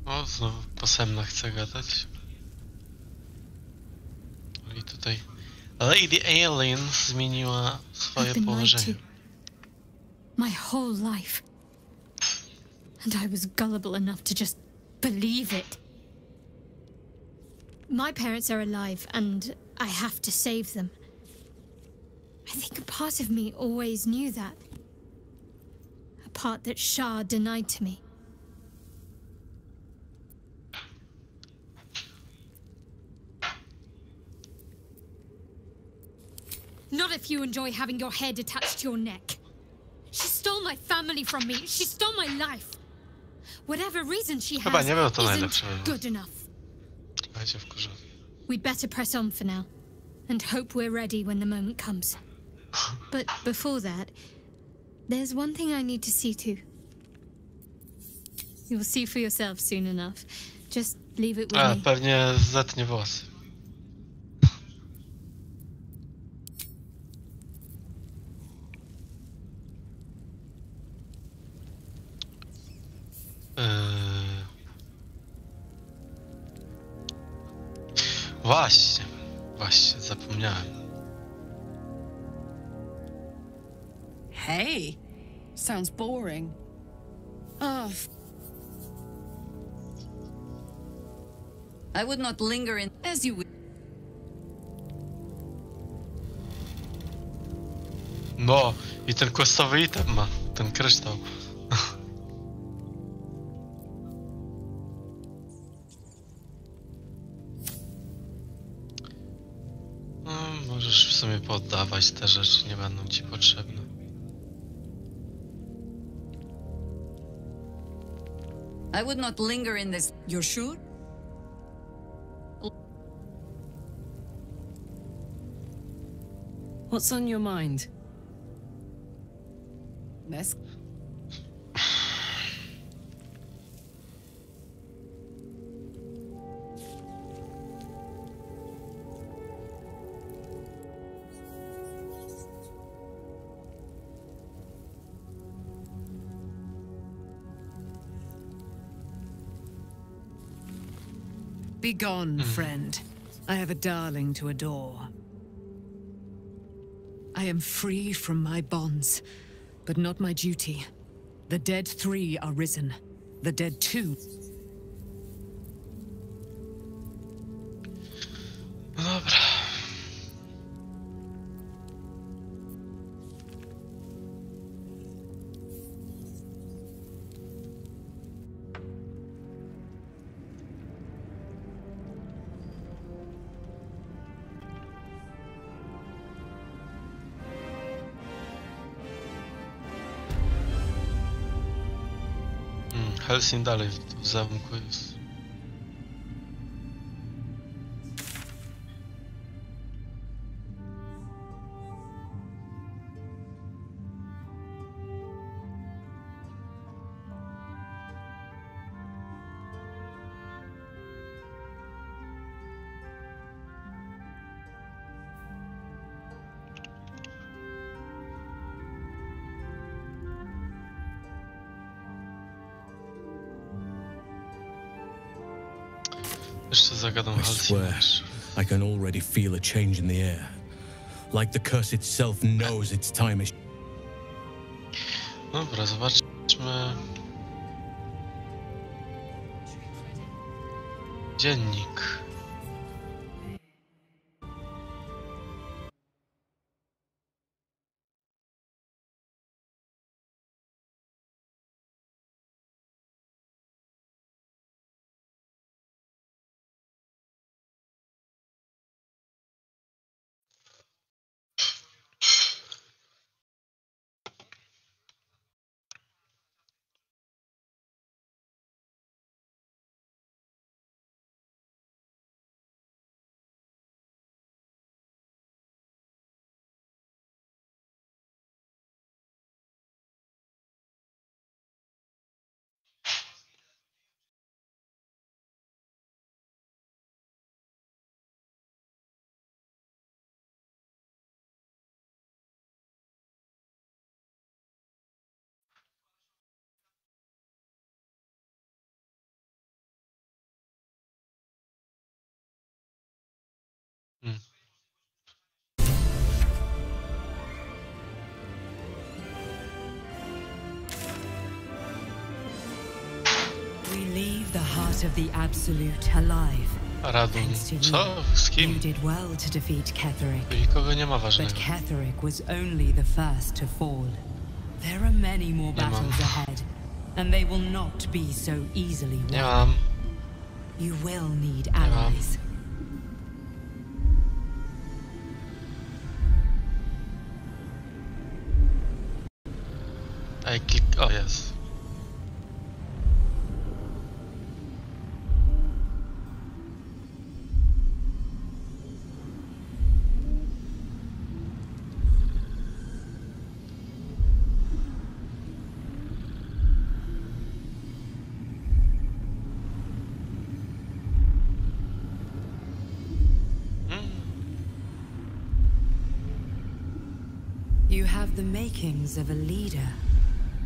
O, znowu posemna chce gadać. I tutaj Lady Aelin zmieniła swoje położenie. My whole life. And I was gullible enough to just believe it. My parents are alive and I have to save them. I think a part of me always knew that. A part that Shah denied to me. Not if you enjoy having your head attached to your neck. She stole my family from me. She stole my life. Whatever reason she has isn't good enough. We'd better press on for now, and hope we're ready when the moment comes. But before that, there's one thing I need to see to. You'll see for yourself soon enough. Just leave it with me. Pewnie zetnie włosy. Właśnie, zapomniałem. Hey, sounds boring. Oh. I would not linger in as you would. No, i ten questowy item ma, ten kryształ. Możesz w sumie poddawać, te rzeczy nie będą ci potrzebne. I would not linger in this. You're sure? What's on your mind? Let's... Be gone, friend. I have a darling to adore. I am free from my bonds, but not my duty. The dead 3 are risen. The dead 2. Dobra. Helsing dalej w zamku jest. I swear, I can already feel a change in the air. Like the curse itself knows its time is... Dobra, zobaczmy. Dziennik. We leave the heart of the Absolute alive. Radun. Co? Z kim? You did well to defeat Ketheric. Nikogo nie ma ważnego. But Ketheric was only the first to fall. There are many more battles ahead, and they will not be so easily won. Nie mam. You will need allies. I click. Oh yes. You have the makings of a leader.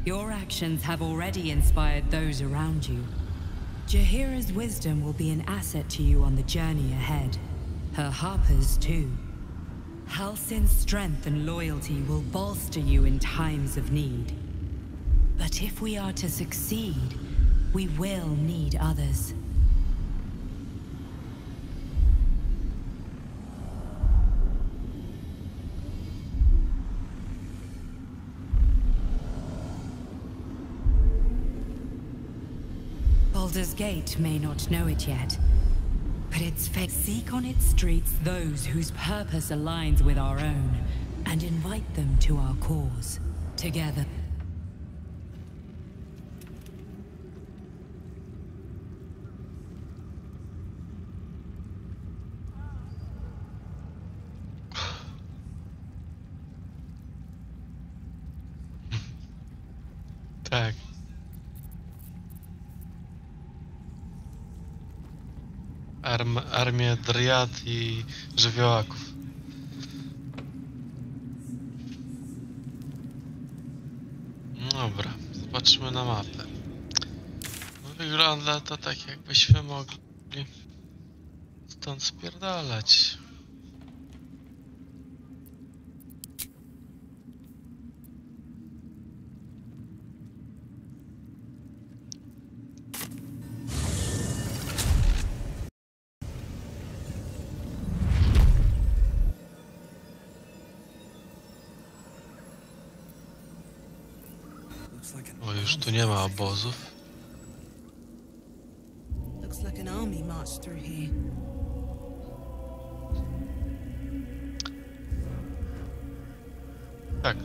Your actions have already inspired those around you. Jaheira's wisdom will be an asset to you on the journey ahead. Her harpers, too. Halsin's strength and loyalty will bolster you in times of need. But if we are to succeed, we will need others. Baldur's Gate may not know it yet, but its fate. Seek on its streets those whose purpose aligns with our own, and invite them to our cause. Together. Tak. Armię driad i żywiołaków. Dobra, zobaczmy na mapę. Wygląda to tak, jakbyśmy mogli stąd spierdalać. O, już tu nie ma obozów. Looks like an army marched through here. Tak.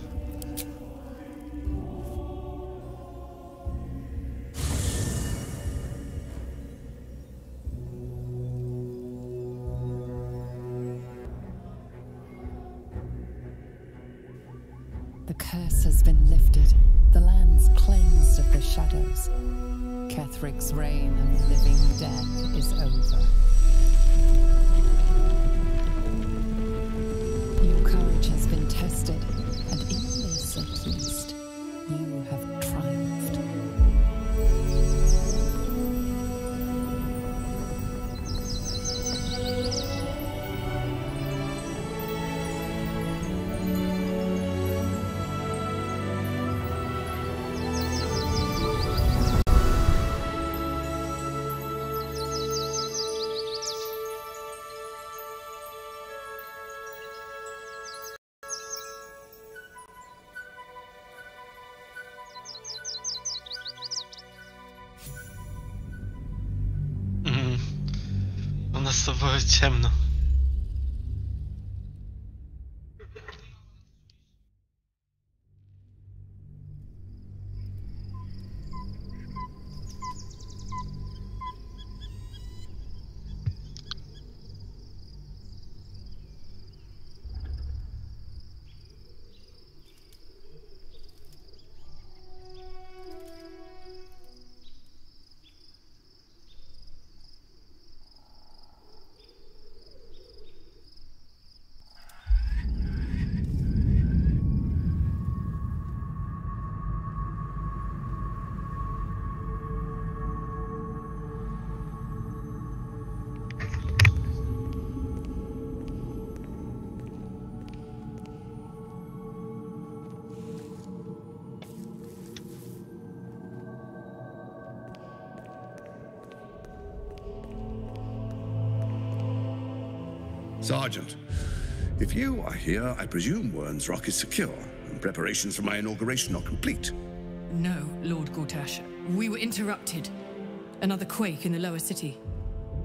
The curse has been lifted. The land's cleansed of the shadows. Kethric's reign of living death is over. Your courage has been tested, and in this at least, you have triumphed. U nas to było ciemno. Sergeant, if you are here, I presume Wern's Rock is secure, and preparations for my inauguration are complete. No, Lord Gortash. We were interrupted. Another quake in the lower city.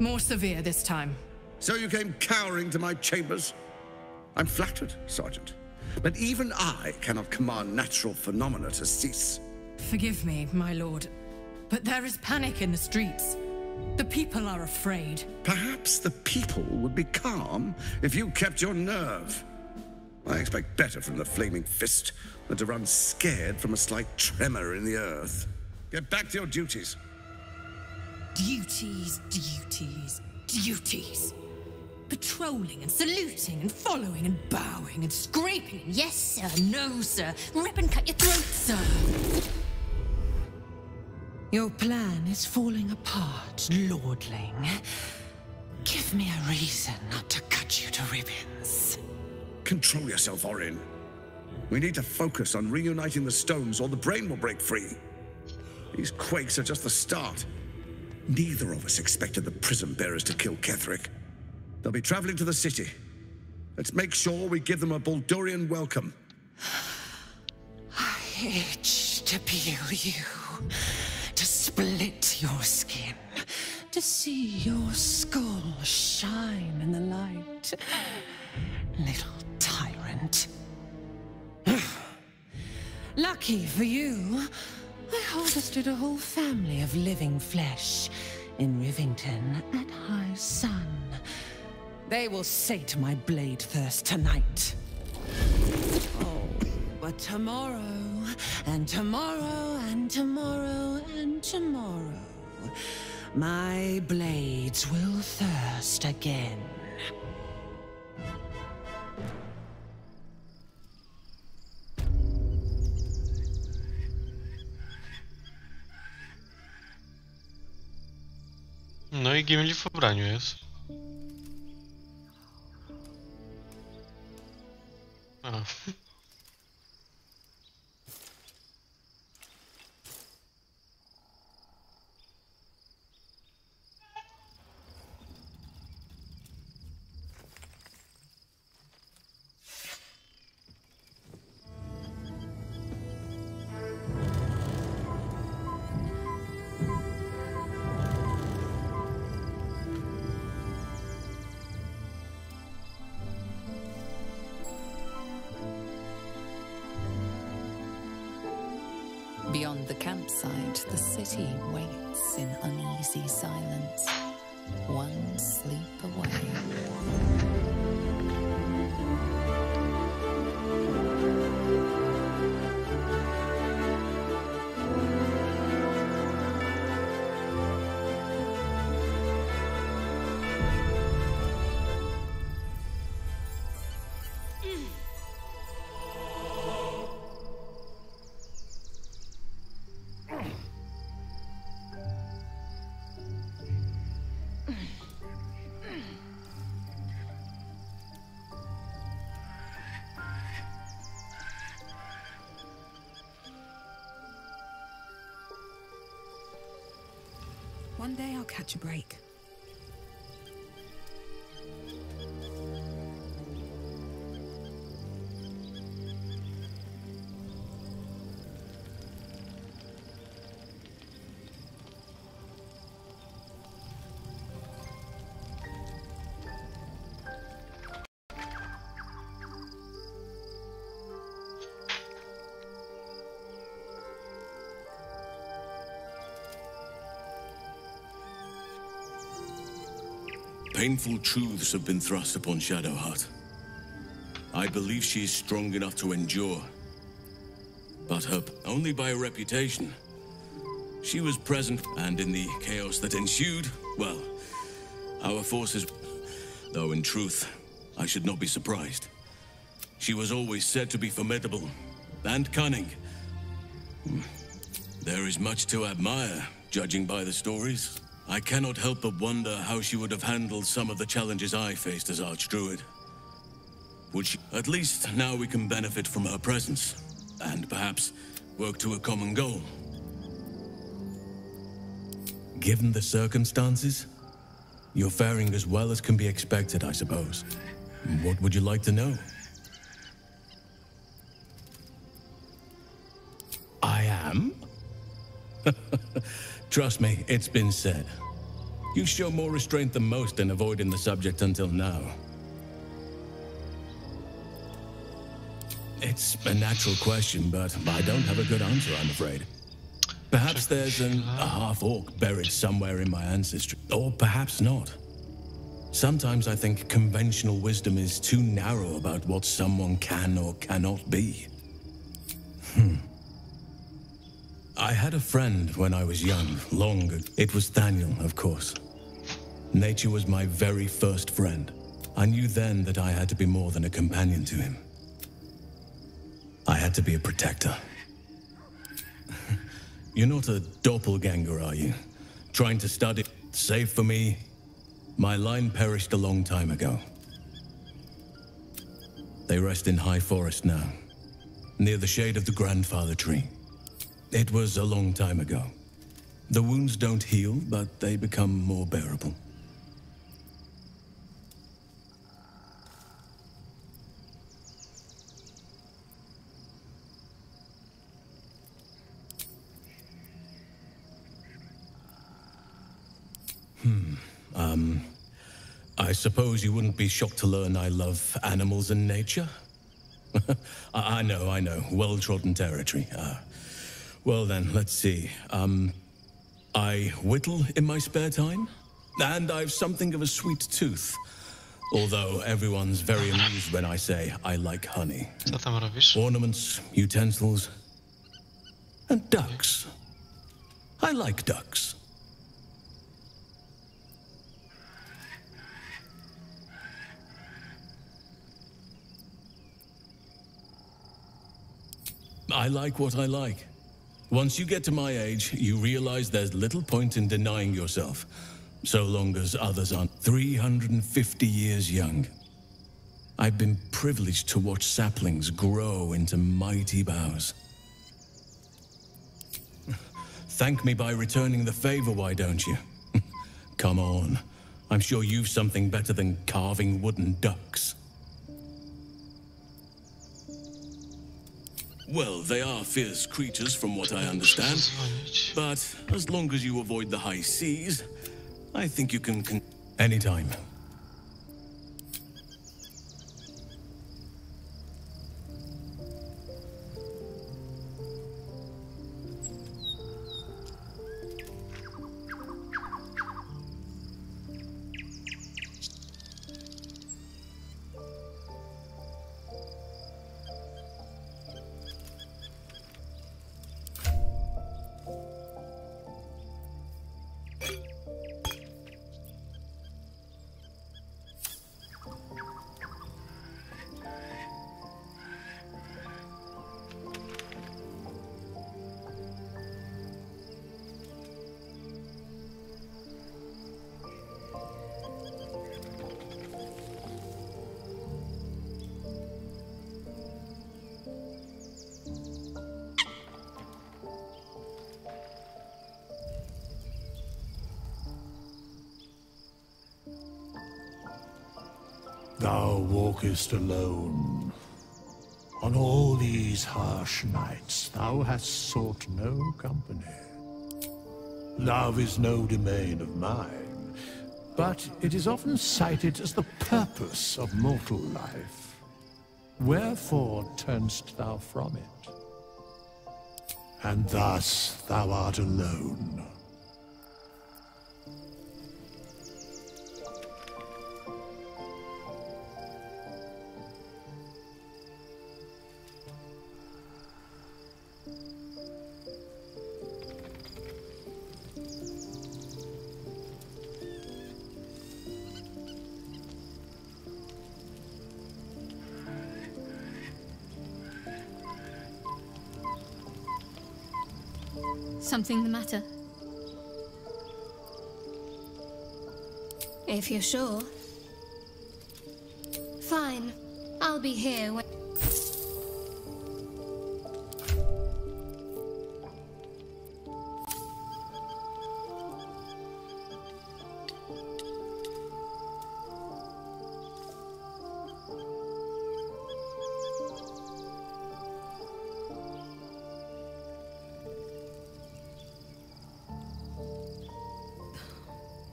More severe this time. So you came cowering to my chambers? I'm flattered, Sergeant. But even I cannot command natural phenomena to cease. Forgive me, my lord, but there is panic in the streets. The people are afraid. Perhaps the people would be calm if you kept your nerve. I expect better from the Flaming Fist than to run scared from a slight tremor in the earth. Get back to your duties. Duties, duties, duties. Patrolling and saluting and following and bowing and scraping. Yes, sir. No, sir. Rip and cut your throat, sir. Your plan is falling apart, lordling. Give me a reason not to cut you to ribbons. Control yourself, Orin. We need to focus on reuniting the stones or the brain will break free. These quakes are just the start. Neither of us expected the Prism Bearers to kill Ketheric. They'll be traveling to the city. Let's make sure we give them a Baldurian welcome. I itch to peel you, to split your skin, to see your skull shine in the light. Little tyrant. Lucky for you, I harvested a whole family of living flesh in Rivington at high sun. They will sate my blade thirst tonight. Oh, but tomorrow, and tomorrow, and tomorrow, and tomorrow, my blades will thirst again. No i Gimli w ubraniu jest. A. Beyond the campsite, the city waits in uneasy silence, one sleep away. One day I'll catch a break. Painful truths have been thrust upon Shadowheart. I believe she is strong enough to endure. But her only by reputation. She was present, and in the chaos that ensued, well, our forces... Though in truth, I should not be surprised. She was always said to be formidable and cunning. There is much to admire, judging by the stories. I cannot help but wonder how she would have handled some of the challenges I faced as Archdruid. Would she? At least now we can benefit from her presence, and perhaps work to a common goal. Given the circumstances, you're faring as well as can be expected, I suppose. What would you like to know? I am? Trust me, it's been said. You show more restraint than most in avoiding the subject until now. It's a natural question, but I don't have a good answer, I'm afraid. Perhaps there's a half-orc buried somewhere in my ancestry, or perhaps not. Sometimes I think conventional wisdom is too narrow about what someone can or cannot be. I had a friend when I was young, long ago. It was Daniel, of course. Nature was my very first friend. I knew then that I had to be more than a companion to him. I had to be a protector. You're not a doppelganger, are you? Trying to study, save for me? My line perished a long time ago. They rest in High Forest now, near the shade of the grandfather tree. It was a long time ago. The wounds don't heal, but they become more bearable. I suppose you wouldn't be shocked to learn I love animals and nature? I know. Well-trodden territory. Well then, let's see. I whittle in my spare time, and I've something of a sweet tooth. Although everyone's very amused when I say I like honey. Co tam robisz? Ornaments, utensils, and ducks. I like ducks. I like what I like. Once you get to my age, you realize there's little point in denying yourself, so long as others aren't 350 years young. I've been privileged to watch saplings grow into mighty boughs. Thank me by returning the favor, why don't you? Come on. I'm sure you've something better than carving wooden ducks. Well, they are fierce creatures from what I understand. But as long as you avoid the high seas, I think you can anytime. Thou walkest alone. On all these harsh nights, thou hast sought no company. Love is no domain of mine, but it is often cited as the purpose of mortal life. Wherefore turnst thou from it? And thus thou art alone. Something the matter? If you're sure. Fine. I'll be here when...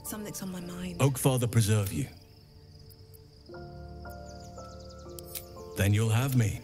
Something's on my mind. Oakfather preserve you. Then you'll have me.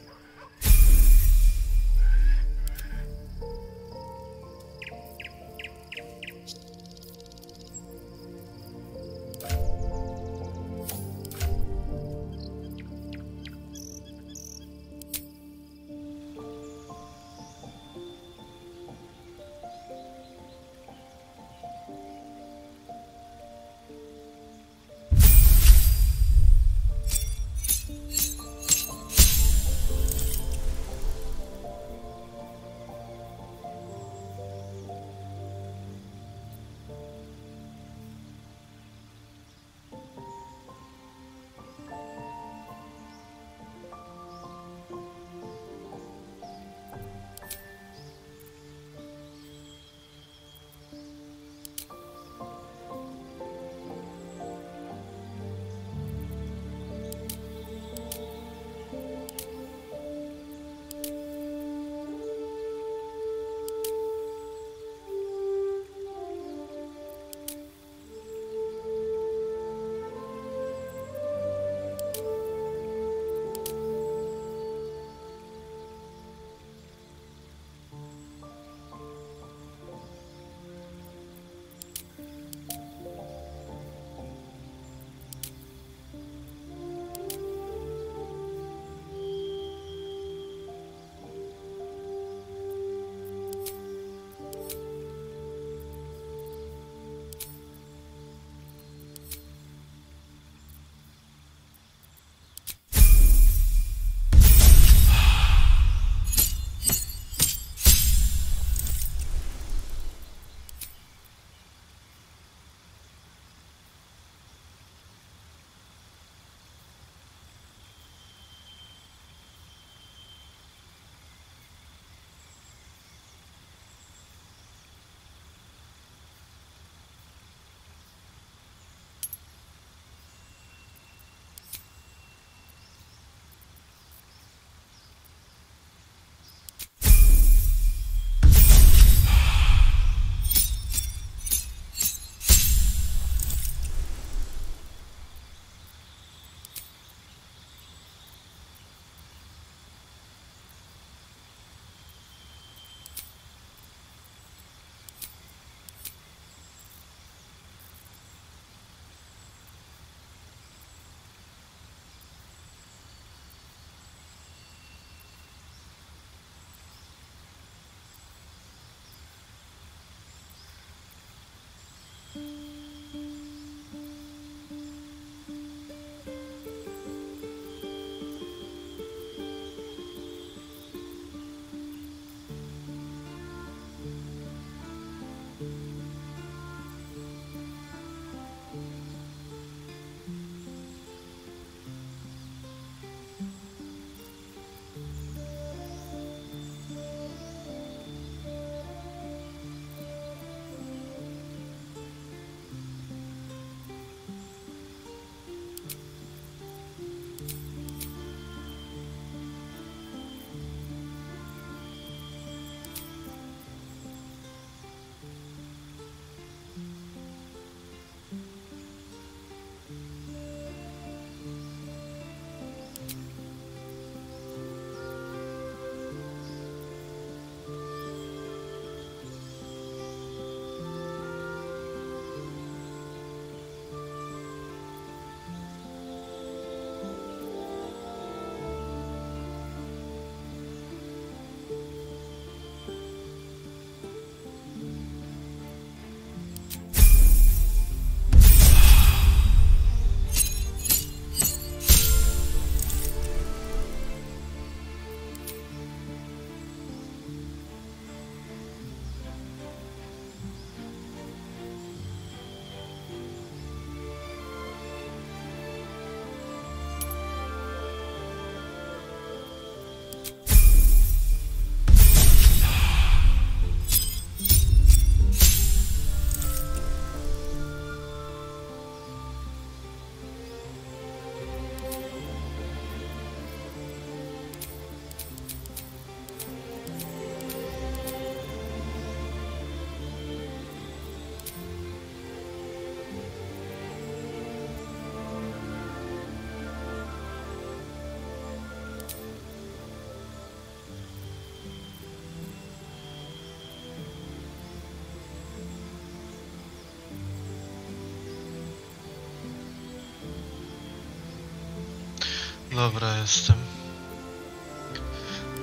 Dobra, jestem.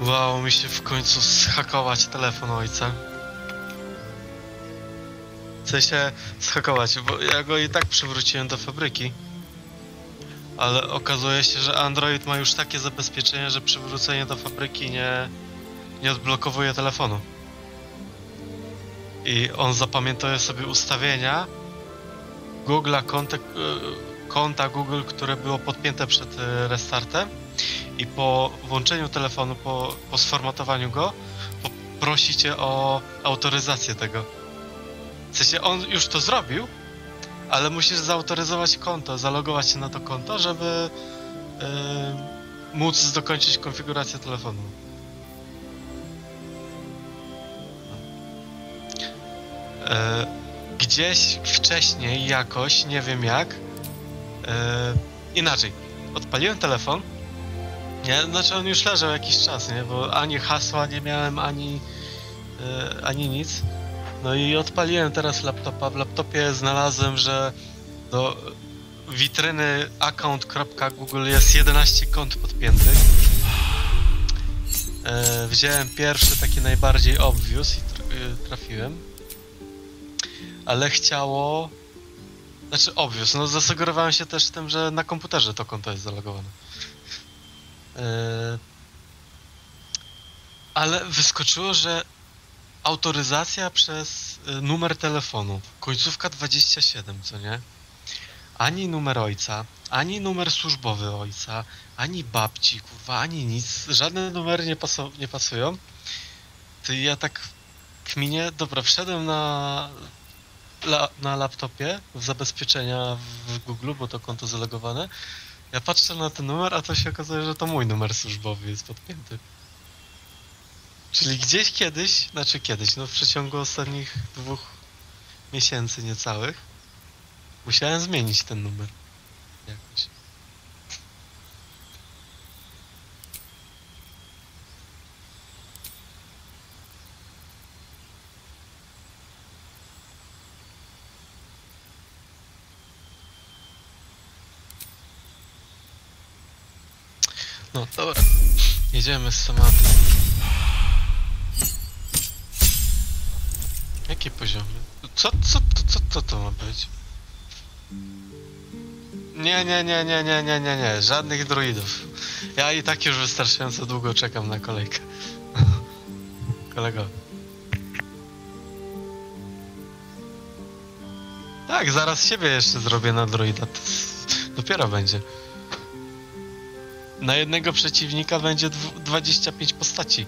Udało mi się w końcu zhakować telefon ojca. Chcę się zhakować, bo ja go i tak przywróciłem do fabryki. Ale okazuje się, że Android ma już takie zabezpieczenie, że przywrócenie do fabryki nie odblokowuje telefonu. I on zapamiętuje sobie ustawienia Google'a, konta Google, które było podpięte przed restartem, i po włączeniu telefonu, po sformatowaniu go, poprosi cię o autoryzację tego. W sensie on już to zrobił, ale musisz zautoryzować konto, zalogować się na to konto, żeby móc dokończyć konfigurację telefonu. Gdzieś wcześniej jakoś, nie wiem jak, inaczej, odpaliłem telefon, nie, znaczy on już leżał jakiś czas, nie, bo ani hasła nie miałem, ani nic. No i odpaliłem teraz laptopa. W laptopie znalazłem, że do witryny account.google jest 11 kont podpiętych. Wziąłem pierwszy, taki najbardziej obvious i trafiłem. Ale chciało... Znaczy obvious, no zasugerowałem się też tym, że na komputerze to konto jest zalogowane. Ale wyskoczyło, że autoryzacja przez numer telefonu, końcówka 27, co nie? Ani numer ojca, ani numer służbowy ojca, ani babci, kurwa, ani nic. Żadne numery nie pasują. To ja tak kminię, dobra, wszedłem na laptopie w zabezpieczenia w Google, bo to konto zalogowane. Ja patrzę na ten numer, a to się okazuje, że to mój numer służbowy jest podpięty. Czyli gdzieś kiedyś, no w przeciągu ostatnich 2 miesięcy niecałych, musiałem zmienić ten numer. Jakoś. No dobra, jedziemy z tematem. Jakie poziomy? Co to ma być? Nie, żadnych druidów. Ja i tak już wystarczająco długo czekam na kolejkę. Kolego. Tak, zaraz siebie jeszcze zrobię na druida. Dopiero będzie. Na jednego przeciwnika będzie 25 postaci.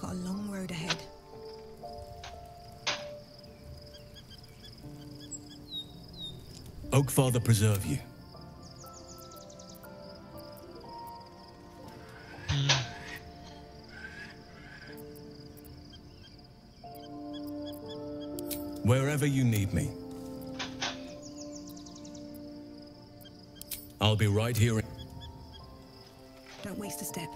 got a long road ahead. Oakfather preserve you. Wherever you need me, I'll be right here. Don't waste a step.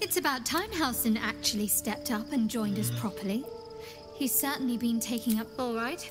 It's about time Halsin actually stepped up and joined us properly. He's certainly been taking up... All right.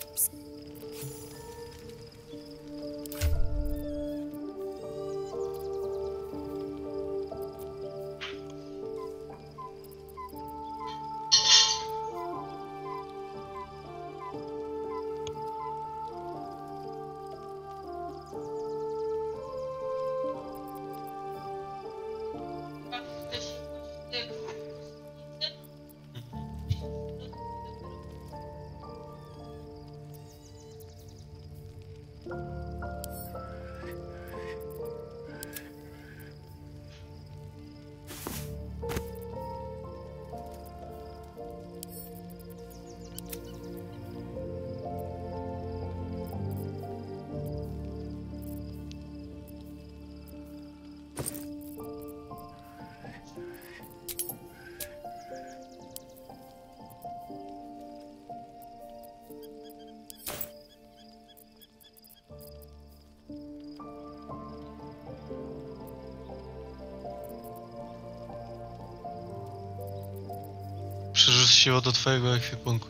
Przerzuciło do twojego ekwipunku.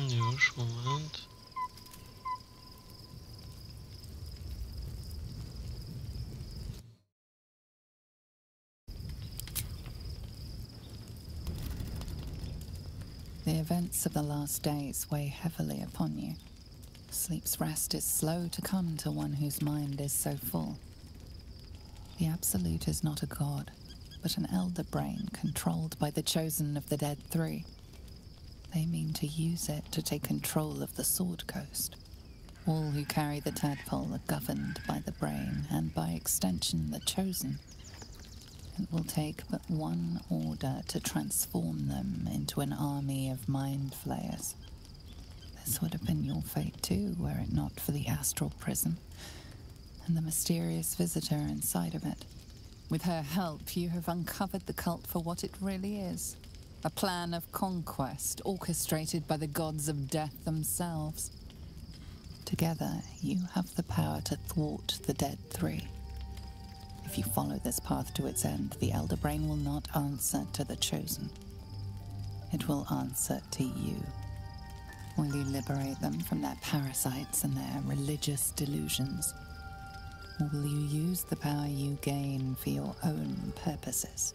Już, moment. The events of the last days weigh heavily upon you. Sleep's rest is slow to come to one whose mind is so full. The Absolute is not a god, but an elder brain controlled by the chosen of the Dead Three. They mean to use it to take control of the Sword Coast. All who carry the tadpole are governed by the brain, and by extension the chosen. It will take but one order to transform them into an army of mind flayers. This would have been your fate too, were it not for the astral prison and the mysterious visitor inside of it. With her help, you have uncovered the cult for what it really is. A plan of conquest orchestrated by the gods of death themselves. Together, you have the power to thwart the Dead Three. If you follow this path to its end, the Elder Brain will not answer to the Chosen. It will answer to you. Will you liberate them from their parasites and their religious delusions? Or will you use the power you gain for your own purposes?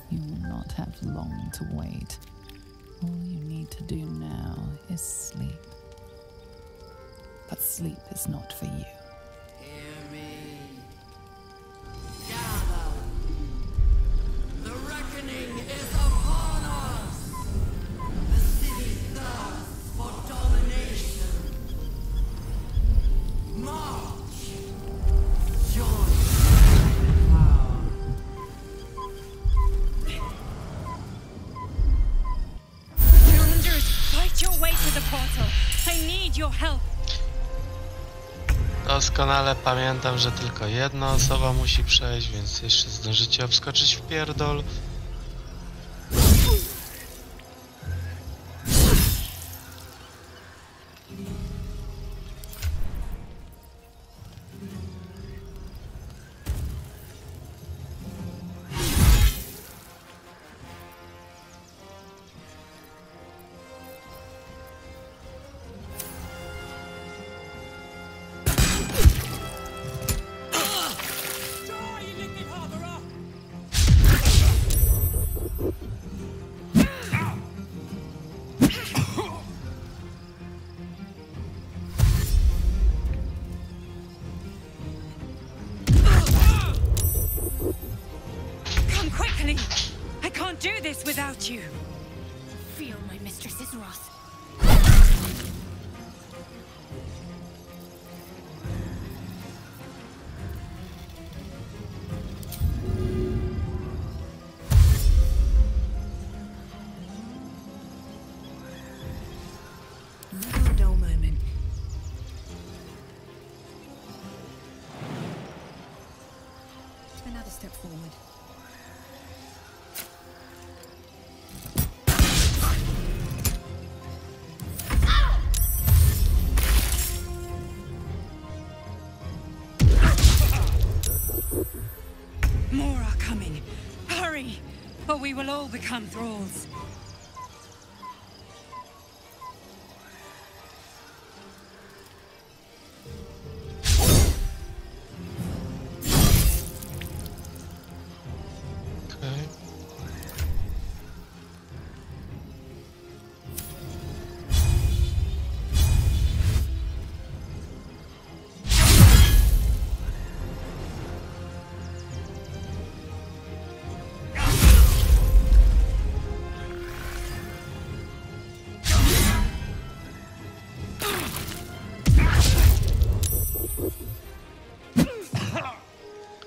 You will not have long to wait. All you need to do now is sleep. But sleep is not for you. Hear me. Gather. The reckoning is upon us. The city thirsts for domination. March. Join power. Baldur, fight your way to the portal. I need your help. Doskonale pamiętam, że tylko jedna osoba musi przejść, więc jeszcze zdążycie obskoczyć w pierdol. Without you. Feel my mistress's wrath. Never a dull moment. Another step forward. More are coming. Hurry, or we will all become thralls.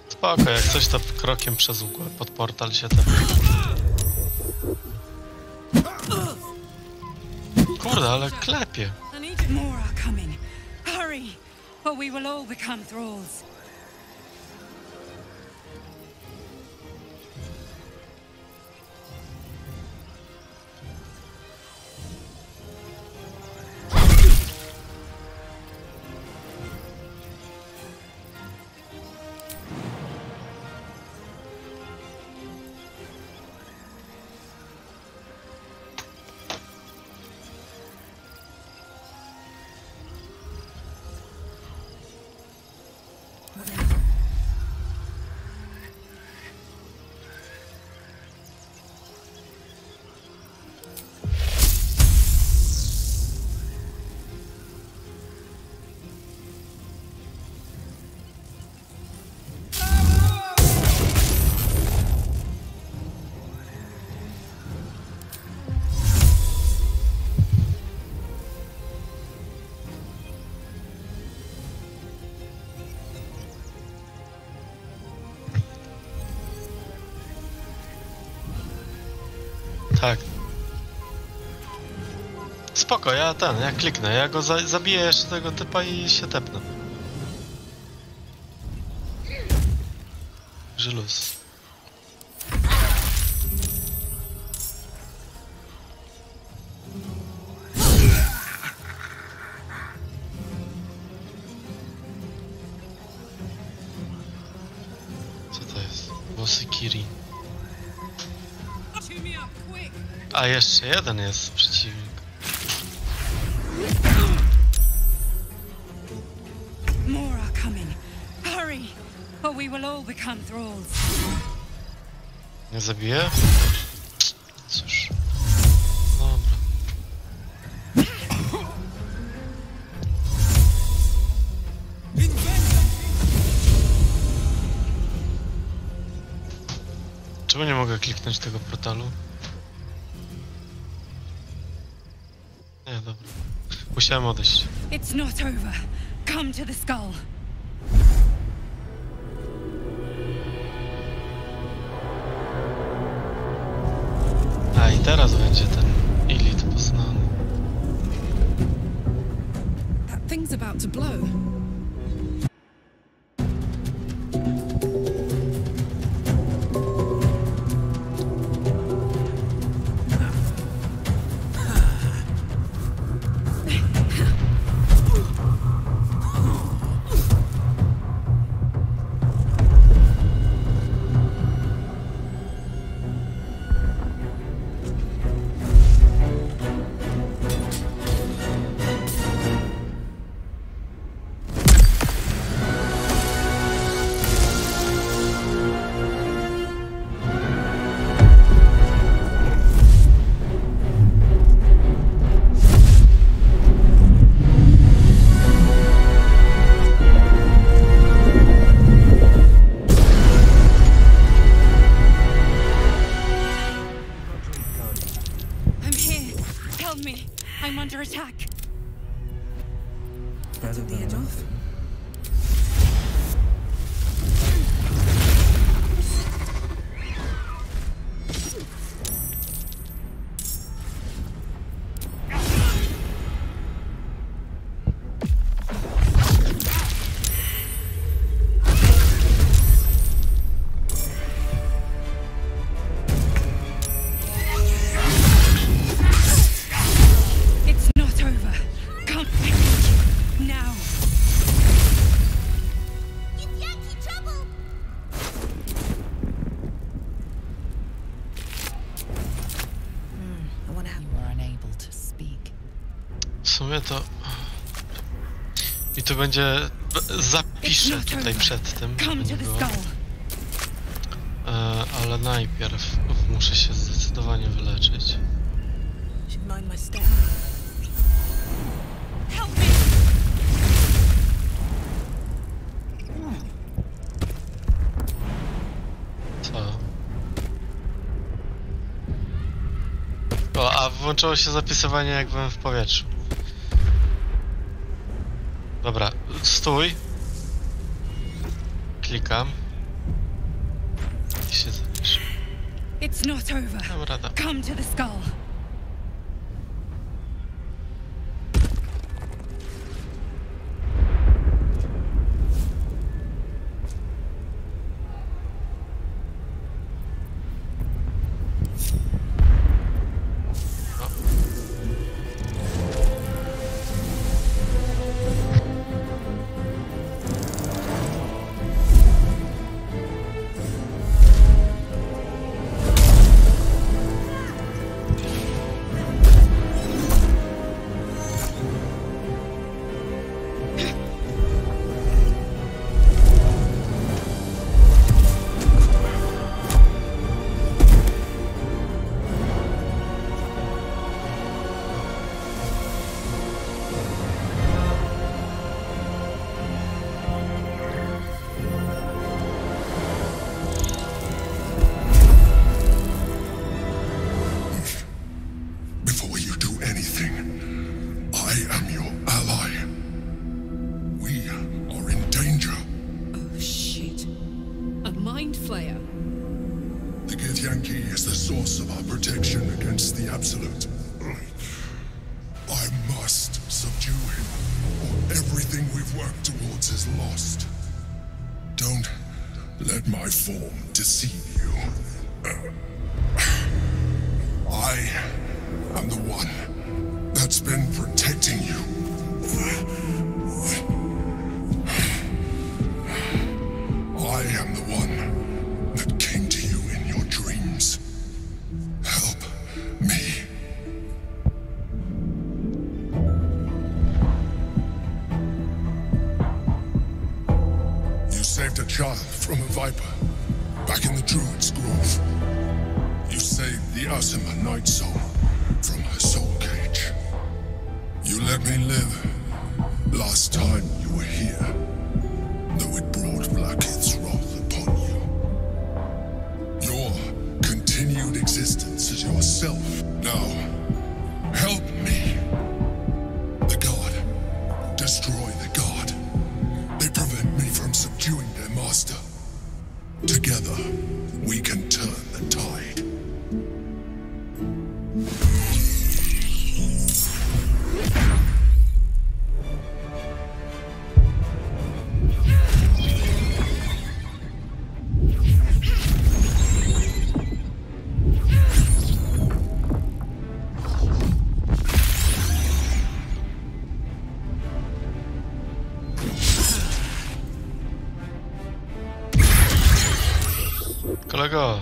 Spoko, jak coś to krokiem przez ugłę pod portal się tam... Kurde, ale klepie. More are coming. Hurry, or we will all become thralls. Tak. Spoko, ja kliknę, ja go zabiję jeszcze tego typa i się tepnę. Żylus. Co to jest? Włosy Kiri. A jeszcze jeden jest przeciwnik. More are coming. Hurry, or we will all become thralls. Nie zabiję? Cóż. Dobra. Czemu nie mogę kliknąć tego portalu? Nie, dobra. Musiałem odejść. It's not over. Come to the skull. A i teraz będzie ten elit poznany. That thing's about to blow. W sumie to... I tu będzie... Zapiszę tutaj przed tym, żeby nie było. Ale najpierw muszę się zdecydowanie wyleczyć. Co? O, a włączyło się zapisywanie, jak byłem w powietrzu. Dobra, stój. Klikam. I się zapiszę. It's not over. Dobra, come to the skull. Saved a child from a viper back in the Druid's Grove. us and my night soul from her soul cage. You let me live. Last time you were here, though it brought Blackhead's wrath upon you. Your continued existence is yourself. Now, help me. The god. Destroy the god. They prevent me from subduing their master. Together, we can turn the tide. Kolego,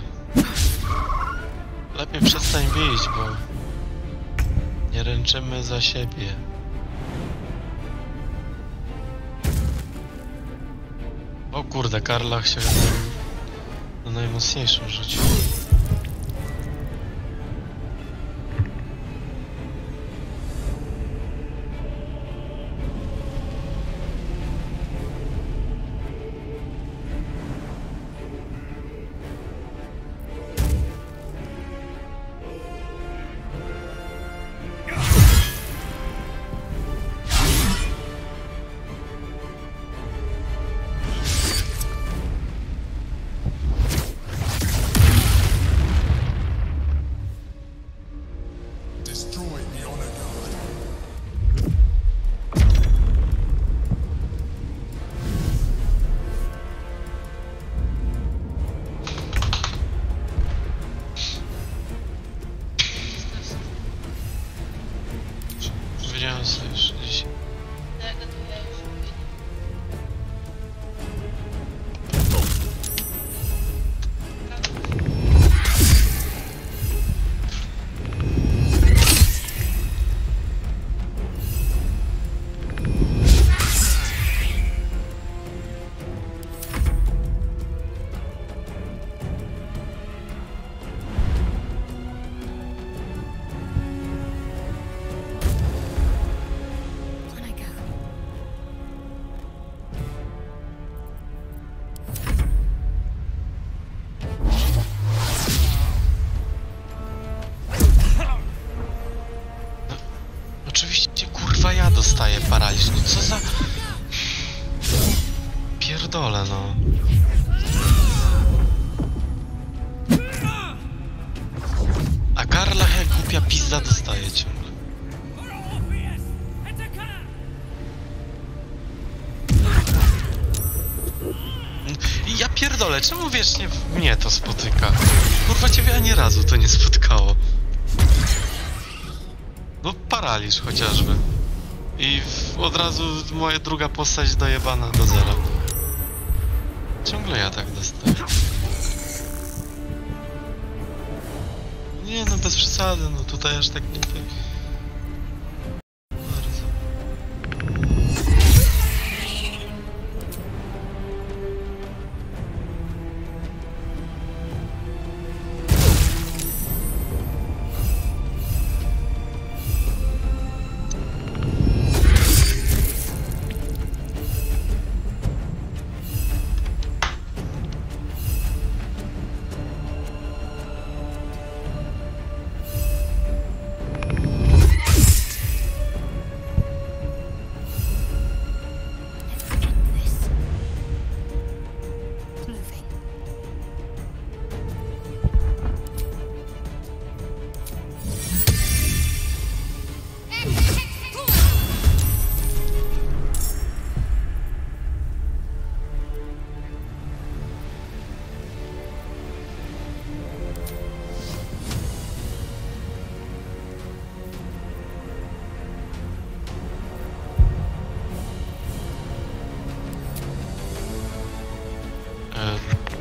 lepiej przestań bić, bo nie ręczymy za siebie. O kurde, Karlach się na najmocniejszym rzucił. Dostaję paraliż, no co za... Pierdolę, no. A Karlach jak głupia pizda dostaje ciągle. Ja pierdolę, czemu wiecznie mnie to spotyka? Kurwa, ciebie ani razu to nie spotkało. No paraliż chociażby. I od razu moja druga postać dojebana do zera. Ciągle ja tak dostaję. Nie no, bez przesady, no tutaj aż tak nie...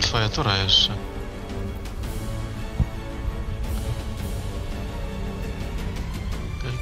Twoja tura jeszcze. Okay.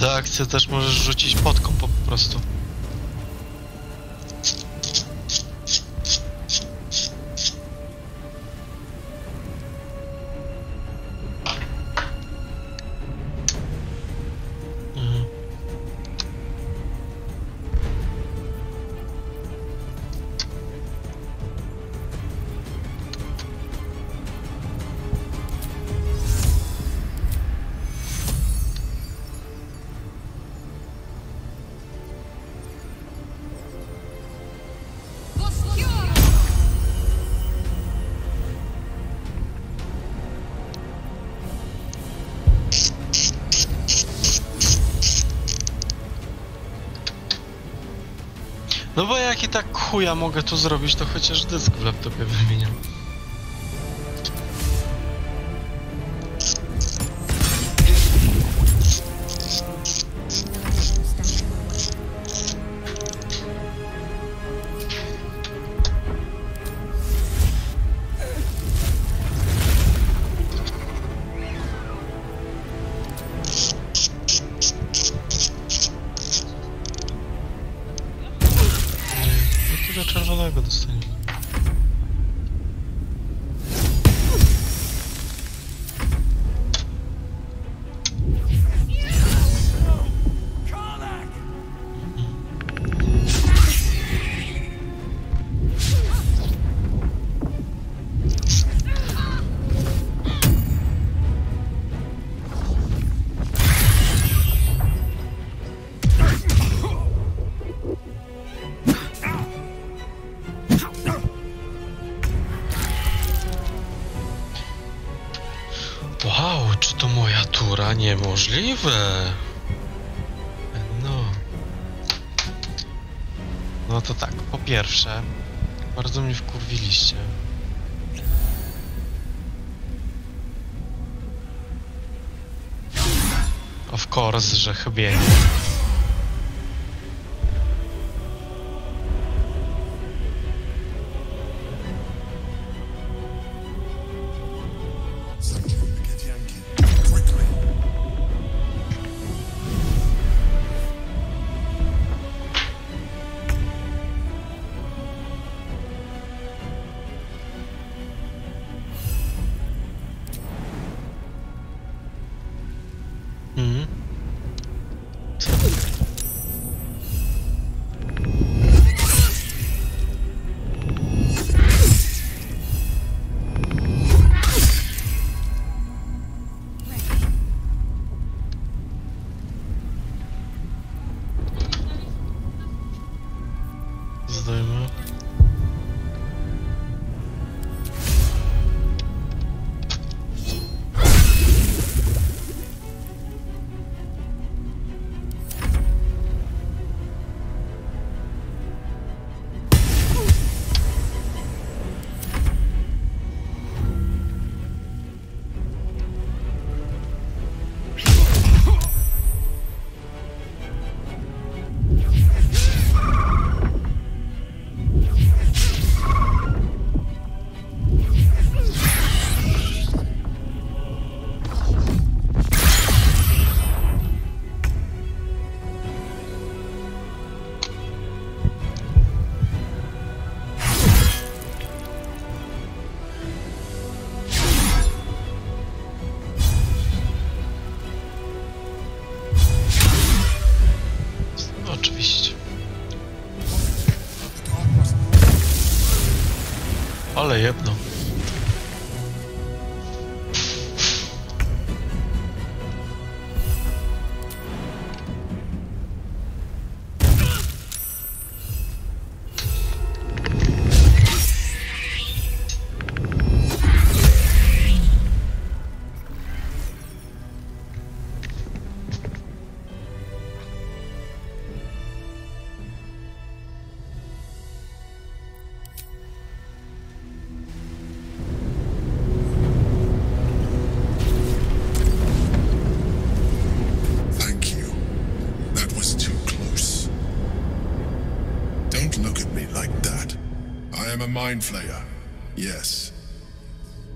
Za akcję też możesz rzucić podką po prostu. No bo jak i tak chuja mogę tu zrobić, to chociaż dysk w laptopie wymieniam. Czerwonego dostaniemy. Wow, czy to moja tura? Niemożliwe. No. No to tak, po pierwsze, bardzo mnie wkurwiliście. Of course, że chybienie. Zdajmy. Oczywiście. Ale jedno. Mind flayer, yes.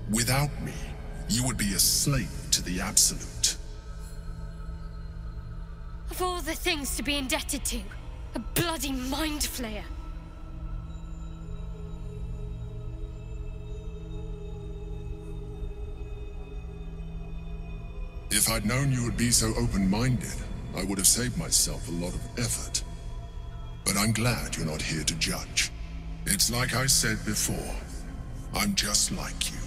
Without me, you would be a slave to the Absolute. Of all the things to be indebted to, a bloody mind flayer. If I'd known you would be so open-minded, I would have saved myself a lot of effort. But I'm glad you're not here to judge. It's like I said before, I'm just like you.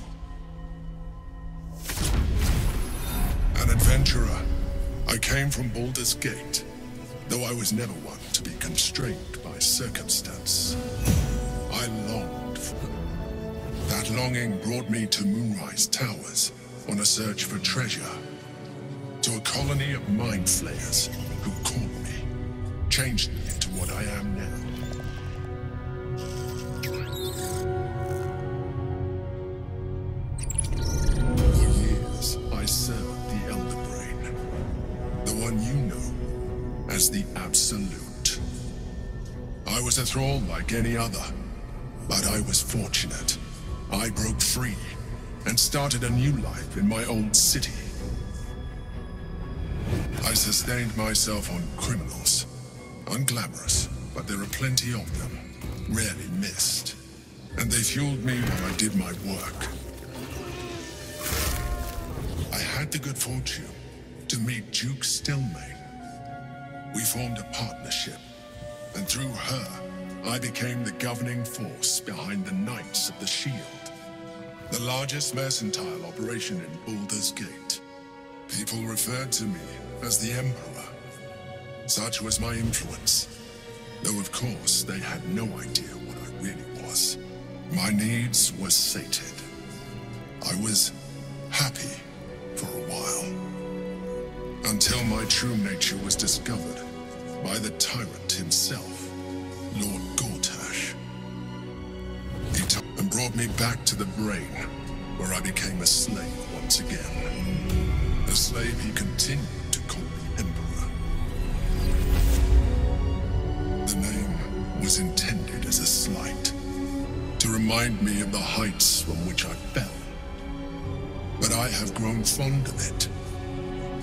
An adventurer. I came from Baldur's Gate, though I was never one to be constrained by circumstance. I longed for them. That longing brought me to Moonrise Towers on a search for treasure. To a colony of mind flayers who caught me, changed me into what I am now. For years, I served the Elder Brain, the one you know as the Absolute. I was a thrall like any other, but I was fortunate. I broke free and started a new life in my old city. I sustained myself on criminals. Unglamorous, but there are plenty of them, rarely missed. And they fueled me while I did my work. I had the good fortune to meet Duke Stillmain. We formed a partnership, and through her, I became the governing force behind the Knights of the Shield, the largest mercantile operation in Baldur's Gate. People referred to me as the Emperor. Such was my influence, though of course they had no idea what I really was. My needs were sated. I was happy for a while, until my true nature was discovered by the tyrant himself, Lord Gortash. He took and brought me back to the Brain, where I became a slave once again. A slave he continued to call me Emperor. The name was intended as a slight, to remind me of the heights from which I fell. But I have grown fond of it.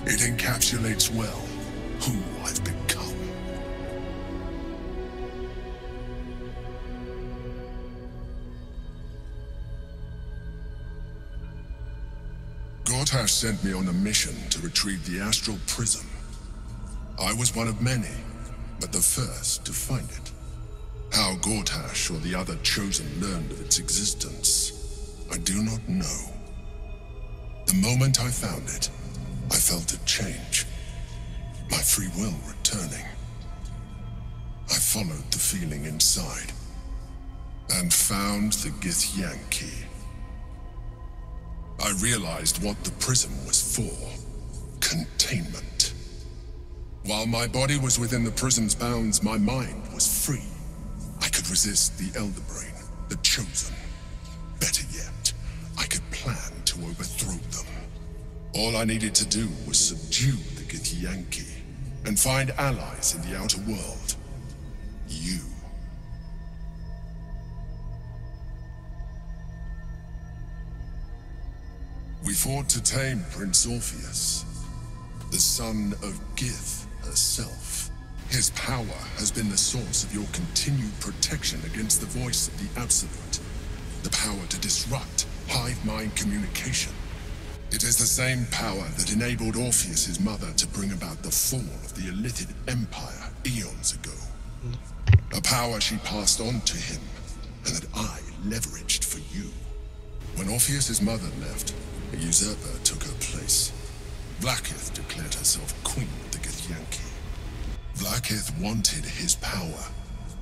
It encapsulates well who I've become. Gortash sent me on a mission to retrieve the Astral Prism. I was one of many, but the first to find it. How Gortash or the other Chosen learned of its existence, I do not know. The moment I found it, I felt it change, my free will returning. I followed the feeling inside, and found the Githyanki key. I realized what the prism was for. Containment. While my body was within the prism's bounds, my mind was free. I could resist the Elder Brain, the Chosen. Better yet, I could plan to overthrow them. All I needed to do was subdue the Githyanki and find allies in the outer world. You. We fought to tame Prince Orpheus, the son of Gith herself. His power has been the source of your continued protection against the voice of the Absolute. The power to disrupt hive mind communication. It is the same power that enabled Orpheus's mother to bring about the fall of the Illithid Empire eons ago. A power she passed on to him, and that I leveraged for you. When Orpheus's mother left, a usurper took her place. Vlaakith declared herself queen of the Githyanki. Vlaakith wanted his power,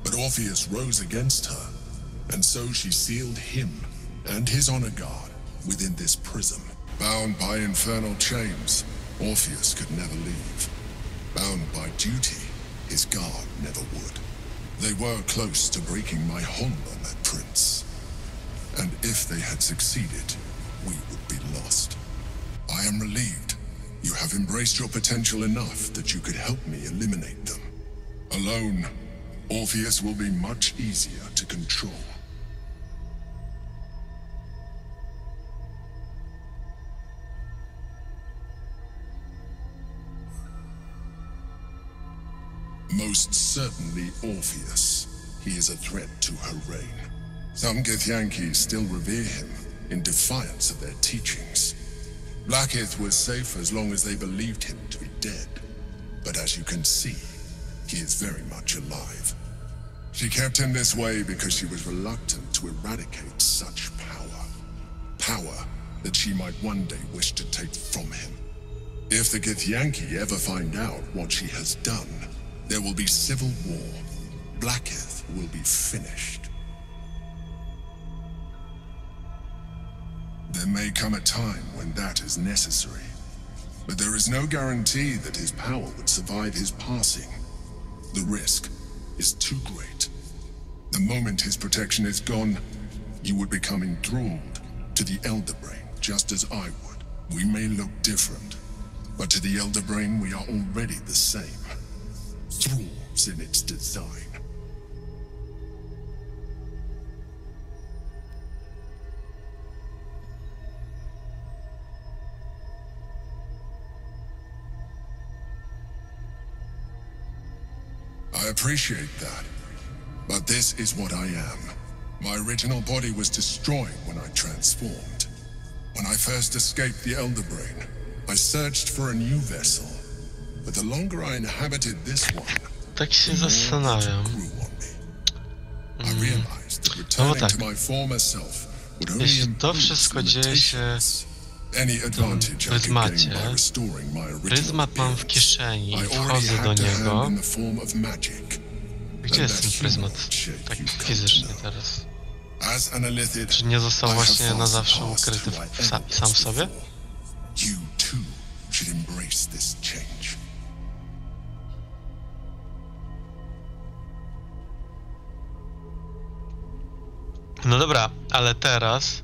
but Orpheus rose against her, and so she sealed him and his honor guard within this prism. Bound by infernal chains, Orpheus could never leave. Bound by duty, his guard never would. They were close to breaking my hold on that prince. And if they had succeeded, we would be lost. I am relieved. You have embraced your potential enough that you could help me eliminate them. Alone, Orpheus will be much easier to control. Most certainly Orpheus. He is a threat to her reign. Some Githyanki still revere him in defiance of their teachings. Blackith was safe as long as they believed him to be dead. But as you can see, he is very much alive. She kept him this way because she was reluctant to eradicate such power. Power that she might one day wish to take from him. If the Githyanki ever find out what she has done, there will be civil war. Blackith will be finished. There may come a time when that is necessary, but there is no guarantee that his power would survive his passing. The risk is too great. The moment his protection is gone, you would become enthralled to the Elder Brain, just as I would. We may look different, but to the Elder Brain we are already the same. Thralls in its design. I appreciate that, but this is what I am. My original body was destroyed when I transformed. When I first escaped the Elder Brain, I searched for a new vessel, but the longer I inhabited this one, tak się zastanawiam. No tak. Jeśli to wszystko dzieje się w pryzmacie, pryzmat mam w kieszeni, wchodzę do niego. Gdzie jest ten pryzmat tak fizycznie teraz? Czy nie został właśnie na zawsze ukryty sam w sobie? No dobra, ale teraz...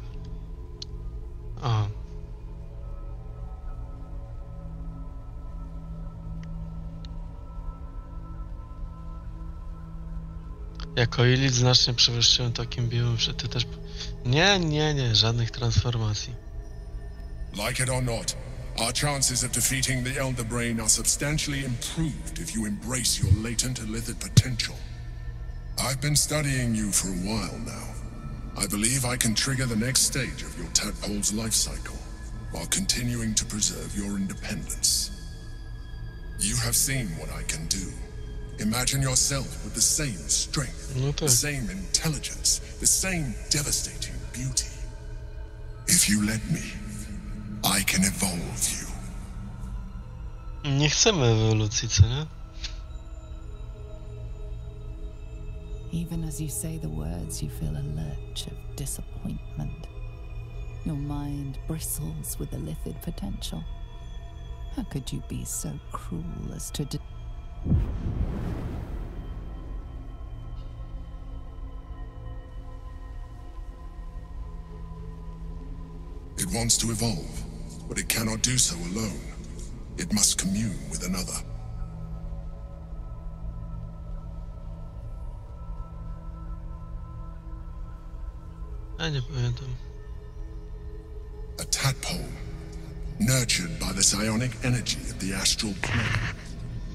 O. Jako Illit znacznie przewyższyłem to, kim byłem, że ty też... Nie, żadnych transformacji. Like it or not, our chances of defeating the Elder Brain are substantially improved if you embrace your latent illithid potential. I've been studying you for a while now. I believe I can trigger the next stage of your tadpole's life cycle, while continuing to preserve your independence. You have seen what I can do. Imagine yourself with the same strength, the same intelligence, the same devastating beauty. If you let me, I can evolve you. Nie chcemy ewolucji, co nie? Even as you say the words, you feel a lurch of disappointment. Your mind bristles with the illithid potential. How could you be so cruel as to... It wants to evolve, but it cannot do so alone. It must commune with another. Ja nie pamiętam. A tadpole, nurtured by the psionic energy of the astral plane,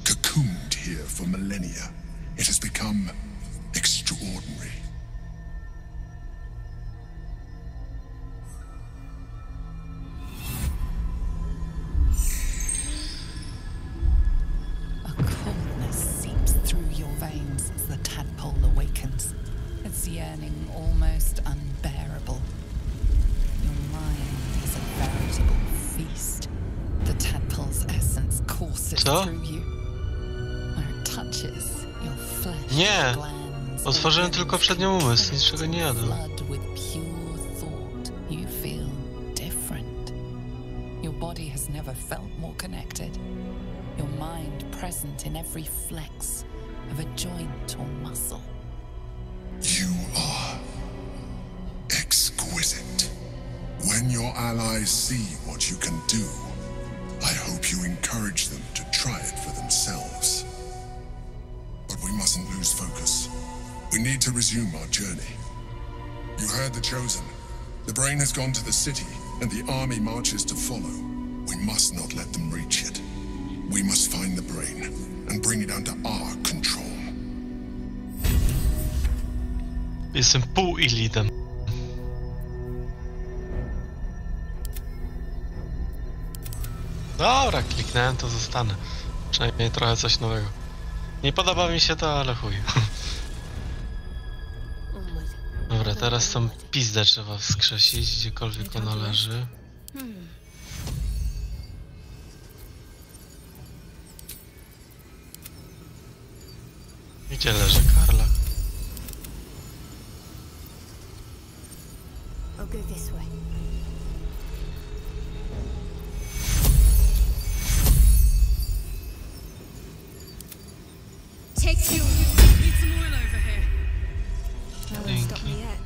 cocooned here for millennia. It has become extraordinary. A coldness seeps through your veins as the tadpole awakens. Its yearning almost unbearable. Your mind is a veritable feast. The tadpole's essence courses through you. Where it touches your flesh. Nie! Otworzyłem tylko przednią umysł, niczego nie jadłem. With pure thought, you feel different. Your body has never felt more connected. Your mind present in every flex of a joint or muscle. You are exquisite. When your allies see what you can do, I hope you encourage them to try it for themselves. But we mustn't lose focus. We need to resume our journey. You heard the Chosen. The Brain has gone to the city, and the army marches to follow. We must not let them reach it. We must find the Brain and bring it under our control. Jestem pół elitem. Dobra, kliknąłem, to zostanę. Przynajmniej trochę coś nowego. Nie podoba mi się to, ale chuj. Dobra, teraz tą pizdę trzeba wskrzesić, gdziekolwiek ona leży. Gdzie leży Karla? I'll go this way. Take you. Need some oil over here. No one stopped me yet.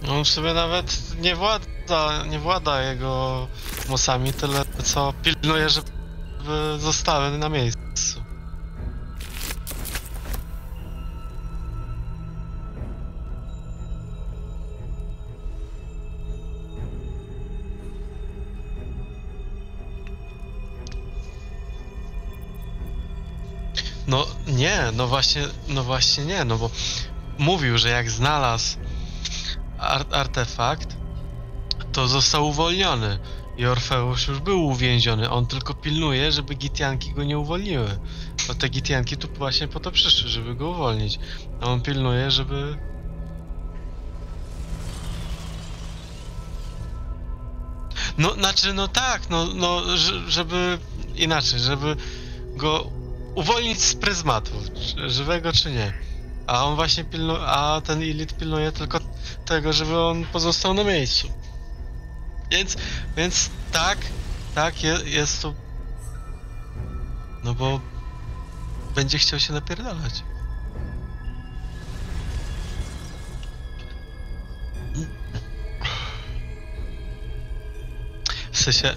On sobie nawet nie włada jego mocami, tyle co pilnuje, żeby zostały na miejscu. No nie, no właśnie nie, no bo mówił, że jak znalazł artefakt, to został uwolniony i Orfeusz już był uwięziony. On tylko pilnuje, żeby Gitianki go nie uwolniły. Bo te Gitianki tu właśnie po to przyszły, żeby go uwolnić. A on pilnuje, żeby... No, znaczy, no tak, żeby... Inaczej, żeby go uwolnić z pryzmatu, żywego czy nie. A on właśnie pilnuje, a ten elit pilnuje tylko tego, żeby on pozostał na miejscu. Więc tak, jest to... No bo... będzie chciał się napierdalać. W sensie...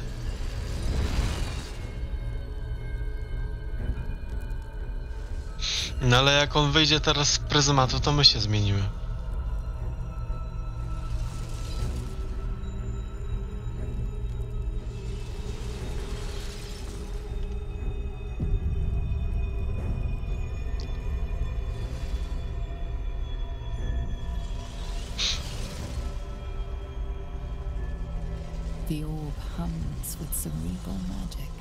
No ale jak on wyjdzie teraz z pryzmatu, to my się zmienimy. The orb hums with cerebral magic.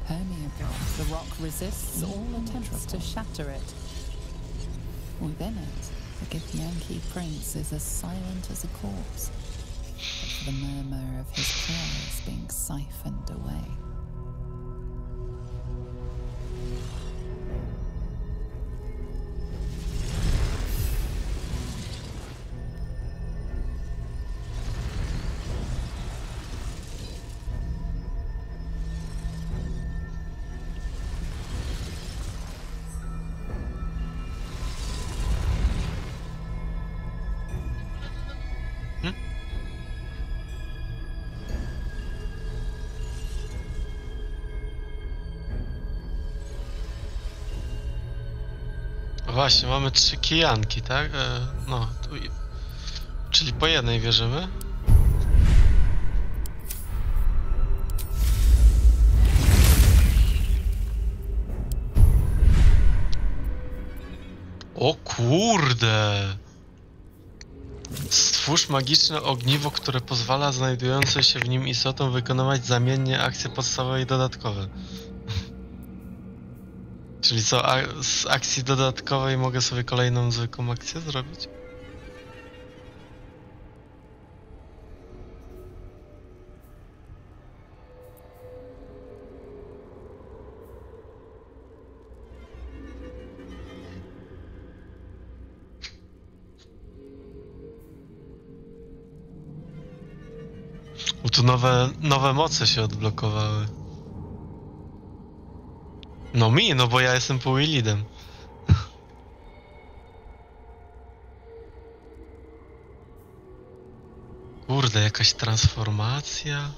Permeable, the rock resists all attempts to shatter it. Within it, the Githyanki prince is as silent as a corpse, but for the murmur of his prayers being siphoned away. Właśnie, mamy 3 kijanki, tak? No, czyli po jednej wierzymy. O kurde! Stwórz magiczne ogniwo, które pozwala znajdującej się w nim istotom wykonywać zamiennie akcje podstawowe i dodatkowe. Czyli co, z akcji dodatkowej mogę sobie kolejną zwykłą akcję zrobić? Tu nowe moce się odblokowały. No no bo ja jestem półilidem. Kurde, jakaś transformacja.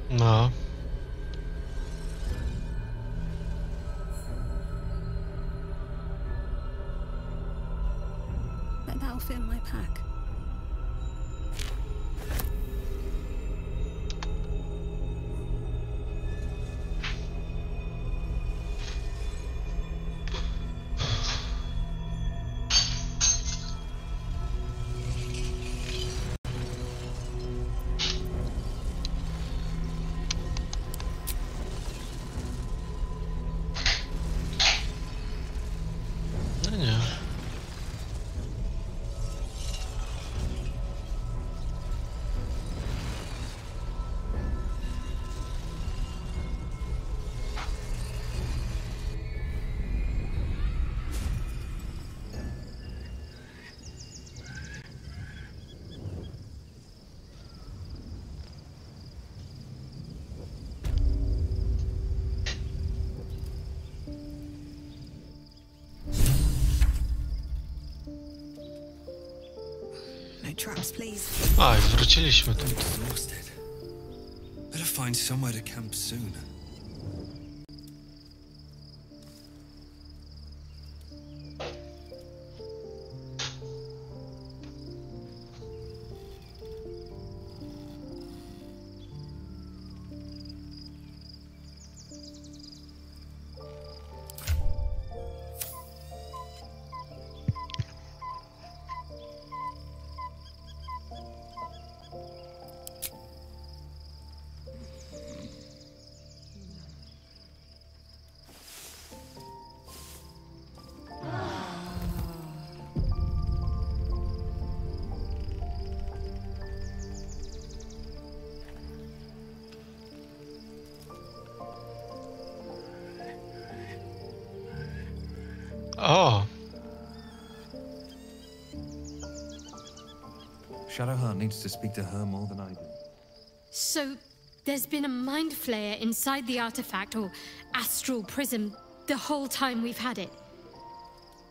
No. Bet that'll fit in my pack. No nie. No traps, please. A, już wróciliśmy tu. Exhausted. Better find somewhere to camp soon. Shadowheart needs to speak to her more than I do. So, there's been a mind flayer inside the artifact, or astral prism, the whole time we've had it.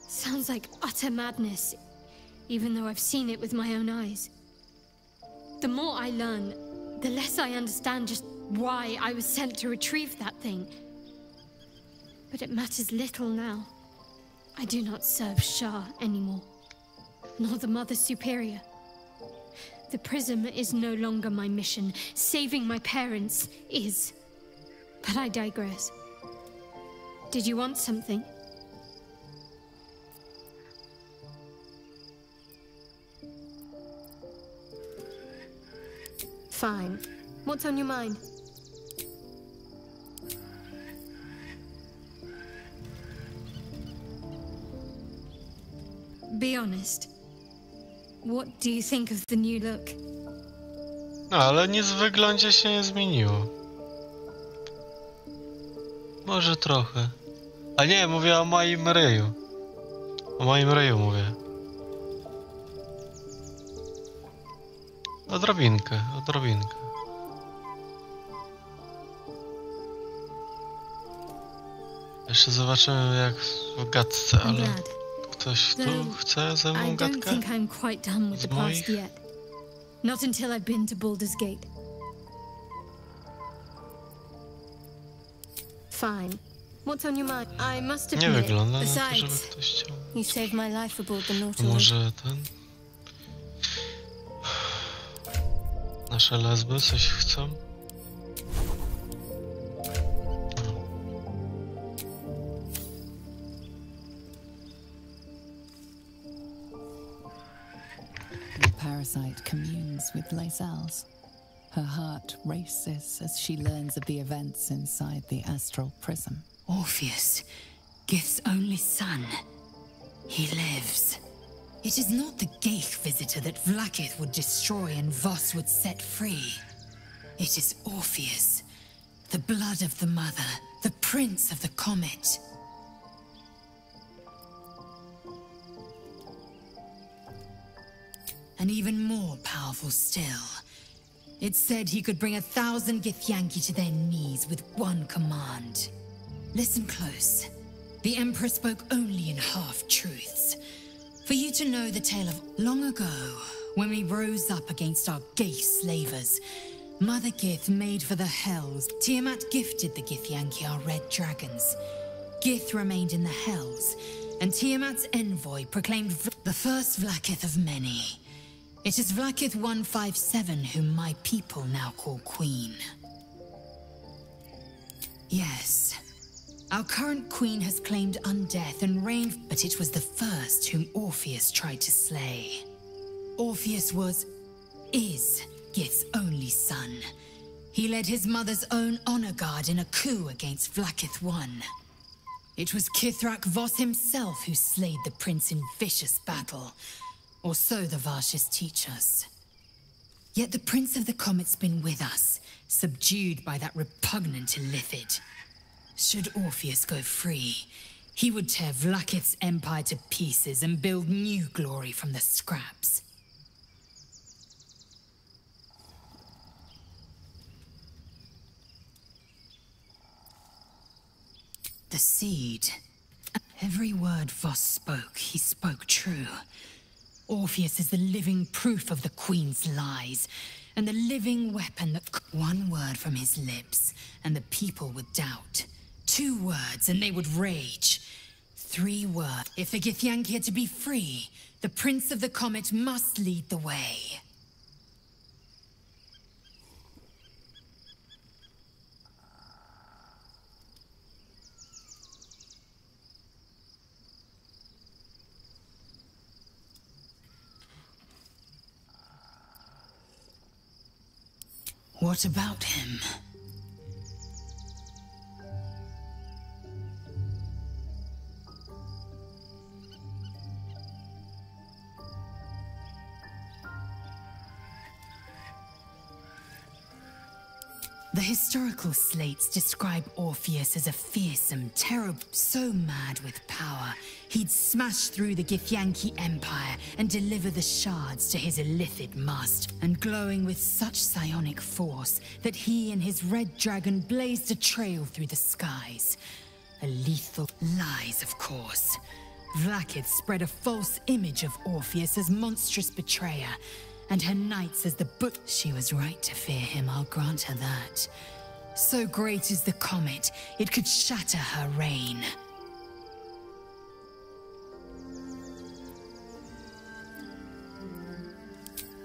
Sounds like utter madness, even though I've seen it with my own eyes. The more I learn, the less I understand just why I was sent to retrieve that thing. But it matters little now. I do not serve Shah anymore, nor the Mother Superior. The prism is no longer my mission. Saving my parents is. But I digress. Did you want something? Fine. What's on your mind? Be honest. What do you think of the new look? No, ale nic w wyglądzie się nie zmieniło. Może trochę. A nie, mówię o moim ryju. O moim ryju mówię. Odrobinkę, odrobinkę. Jeszcze zobaczymy jak w gadce, ale... Ktoś tu chce ze mną gadkę? I don't think I'm quite done with the past yet. Not until I've been to Baldur's Gate. Fine. What's on your mind? I must admit. Nie wygląda na to, Besides, żeby ktoś chciał. You saved my life aboard the Nautilus. Może ten... Nasze lesby coś chcą? Parasite communes with Lae'zel's. Her heart races as she learns of the events inside the astral prism. Orpheus, Gith's only son. He lives. It is not the Geich visitor that Vlaakith would destroy and Voss would set free. It is Orpheus, the blood of the mother, the prince of the comet. And even more powerful still. It's said he could bring 1,000 Githyanki to their knees with one command. Listen close. The Emperor spoke only in half-truths. For you to know the tale of long ago, when we rose up against our Geich slavers, Mother Gith made for the Hells. Tiamat gifted the Githyanki our red dragons. Gith remained in the Hells, and Tiamat's envoy proclaimed the first Vlaakith of many. It is Vlaakith 157 whom my people now call Queen. Yes. Our current queen has claimed undeath and reigned, but it was the first whom Orpheus tried to slay. Orpheus is Gith's only son. He led his mother's own honor guard in a coup against Vlaakith I. It was Kithrak Voss himself who slayed the prince in vicious battle. Or so the Varshas teach us. Yet the Prince of the Comet's been with us, subdued by that repugnant Illithid. Should Orpheus go free, he would tear Vlaakith's empire to pieces and build new glory from the scraps. The seed. Every word Voss spoke, he spoke true. Orpheus is the living proof of the Queen's lies, and the living weapon that... One word from his lips, and the people would doubt. 2 words, and they would rage. 3 words. If the Githyanki are to be free, the Prince of the Comet must lead the way. What about him? The historical slates describe Orpheus as a fearsome, terrible, so mad with power, he'd smash through the Githyanki Empire and deliver the shards to his illithid master, and glowing with such psionic force that he and his red dragon blazed a trail through the skies. A lethal lies, of course. Vlaakith spread a false image of Orpheus as monstrous betrayer, and her knights as the book. She was right to fear him, I'll grant her that. So great is the comet, it could shatter her reign.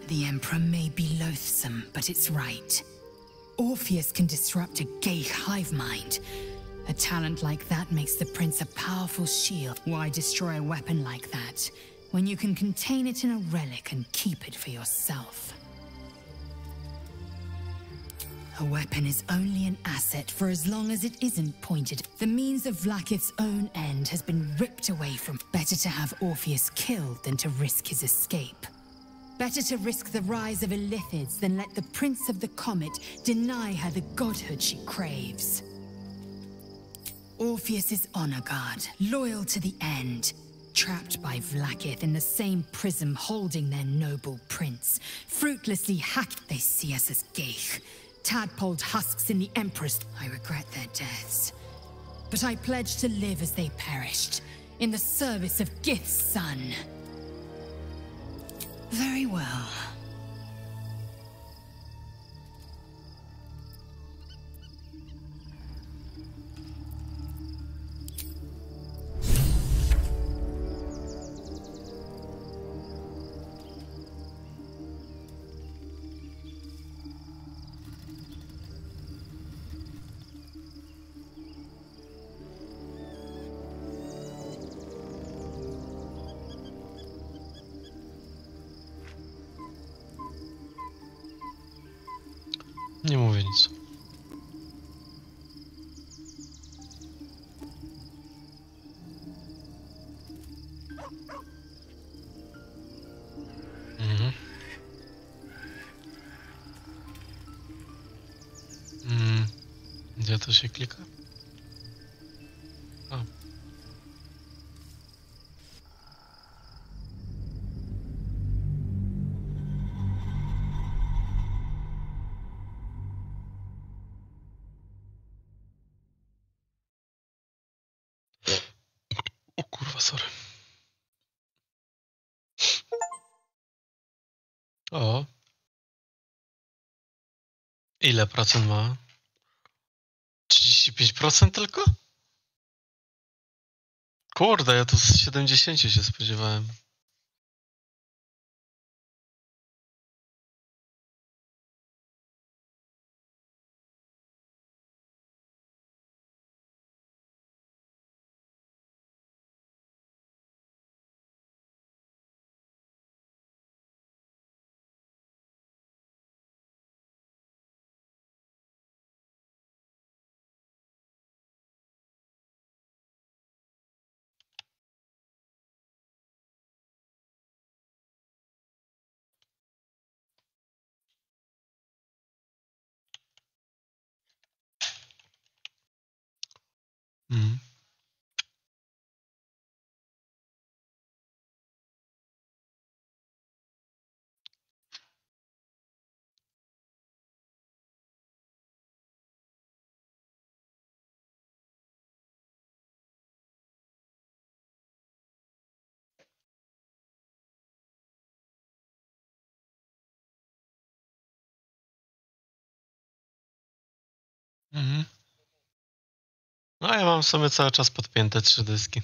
The Emperor may be loathsome, but it's right. Orpheus can disrupt a gay hive mind. A talent like that makes the prince a powerful shield. Why destroy a weapon like that, when you can contain it in a relic and keep it for yourself? A weapon is only an asset for as long as it isn't pointed. The means of Vlaakith's own end has been ripped away from. Better to have Orpheus killed than to risk his escape. Better to risk the rise of illithids than let the Prince of the Comet deny her the godhood she craves. Orpheus is honor guard, loyal to the end. Trapped by Vlaakith in the same prism holding their noble prince. Fruitlessly hacked, they see us as geich. Tadpoled husks in the Emperor's. I regret their deaths. But I pledge to live as they perished, in the service of Gith's son. Very well. Nie mówię nic. Gdzie to się klika? A. O kurwa, sorry. O. Ile procent ma? 35% tylko? Kurde, ja tu z 70 się spodziewałem. Mhm. Mhm. No ja mam w sumie cały czas podpięte 3 dyski.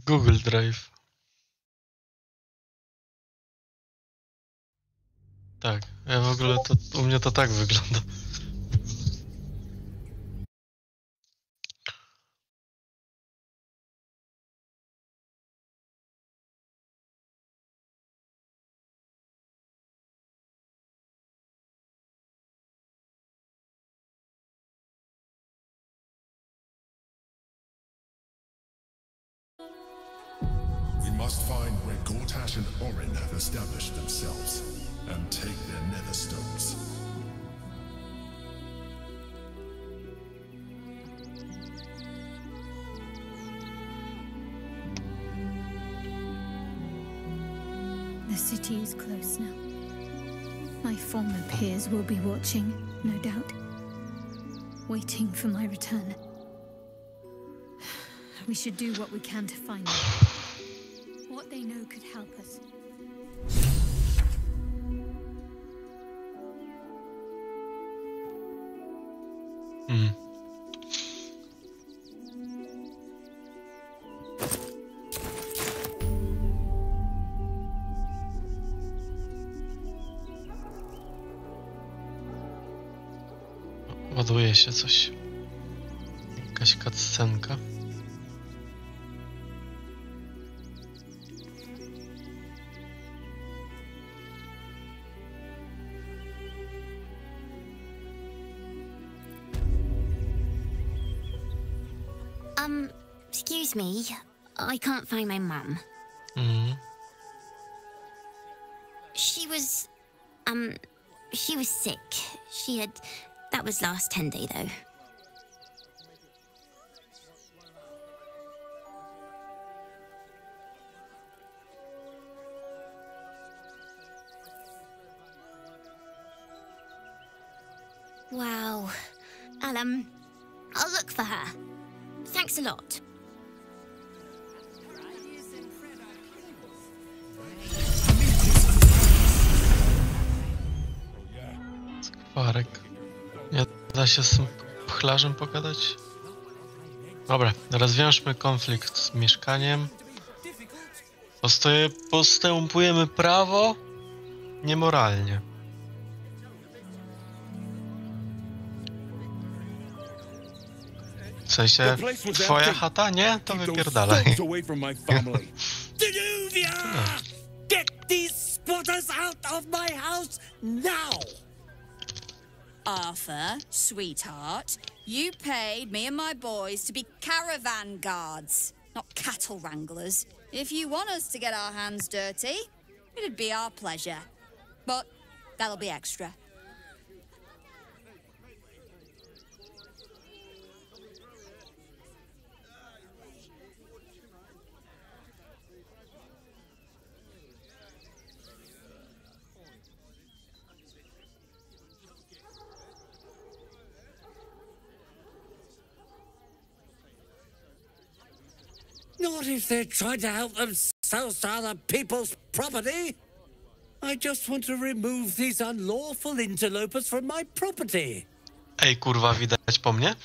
Google Drive. Tak, ja w ogóle to u mnie to tak wygląda. must find where Gortash and Orin have established themselves and take their nether stones. The city is close now. My former peers will be watching, no doubt. Waiting for my return. We should do what we can to find them. What they know could help us. Ładuje się coś. Jakaś cutscenka. Excuse me. I can't find my mum. She was sick. That was last Sunday, though. Wow. I'll look for her. Thanks a lot. Skwarek. Nie da się z tym pchlarzem pogadać? Dobra, rozwiążmy konflikt z mieszkaniem. Postępujemy prawo, niemoralnie. W sensie, twoja chata? Nie? To wypierdalaj. Get these squatters out of my house now! Arthur, sweetheart, you paid me and my boys to be caravan guards, not cattle wranglers. If you want us to get our hands dirty, it'd be our pleasure. But that'll be extra. Not if they're trying to help themselves to other people's property. I just want to remove these unlawful interlopers from my property. Ej, kurwa, widać po mnie?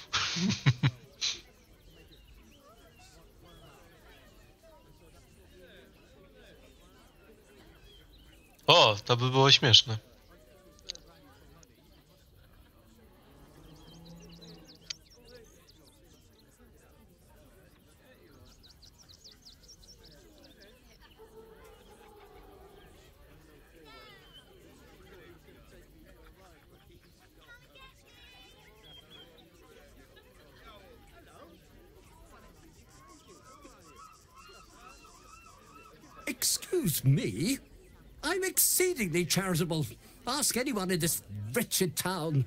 O, to by było śmieszne. Excuse me? I'm exceedingly charitable. Ask anyone in this wretched town.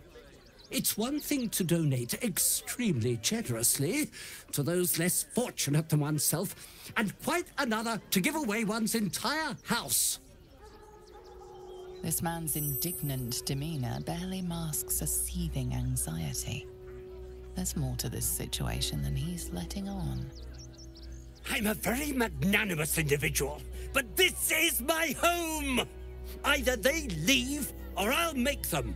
It's one thing to donate extremely generously to those less fortunate than oneself, and quite another to give away one's entire house. This man's indignant demeanor barely masks a seething anxiety. There's more to this situation than he's letting on. I'm a very magnanimous individual, but this is my home! Either they leave, or I'll make them.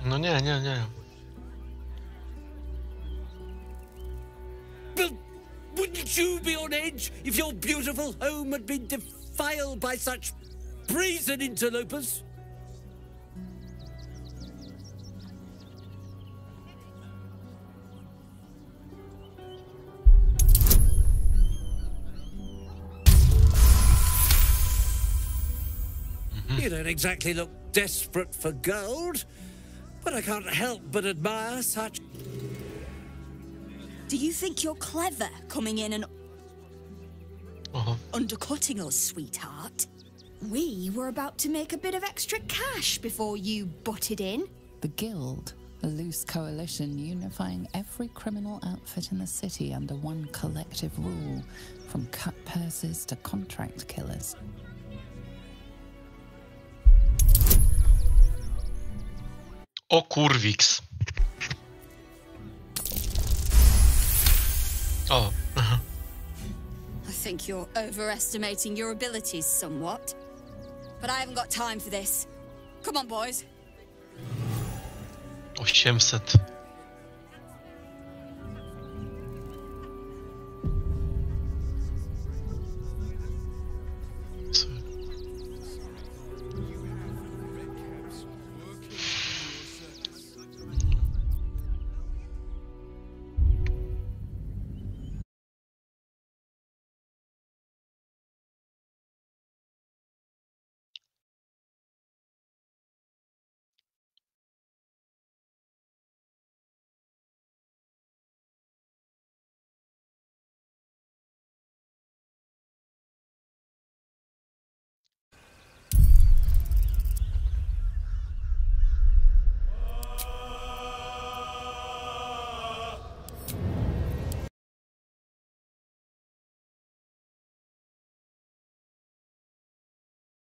No nie. But wouldn't you be on edge if your beautiful home had been defiled by such brazen interlopers? You don't exactly look desperate for gold, but I can't help but admire such... Do you think you're clever coming in and undercutting us, sweetheart? We were about to make a bit of extra cash before you butted in. The Guild, a loose coalition unifying every criminal outfit in the city under one collective rule, from cut purses to contract killers. O kurwiks. Oh. I think you're overestimating your abilities somewhat. But I haven't got time for this. Come on, boys. 800.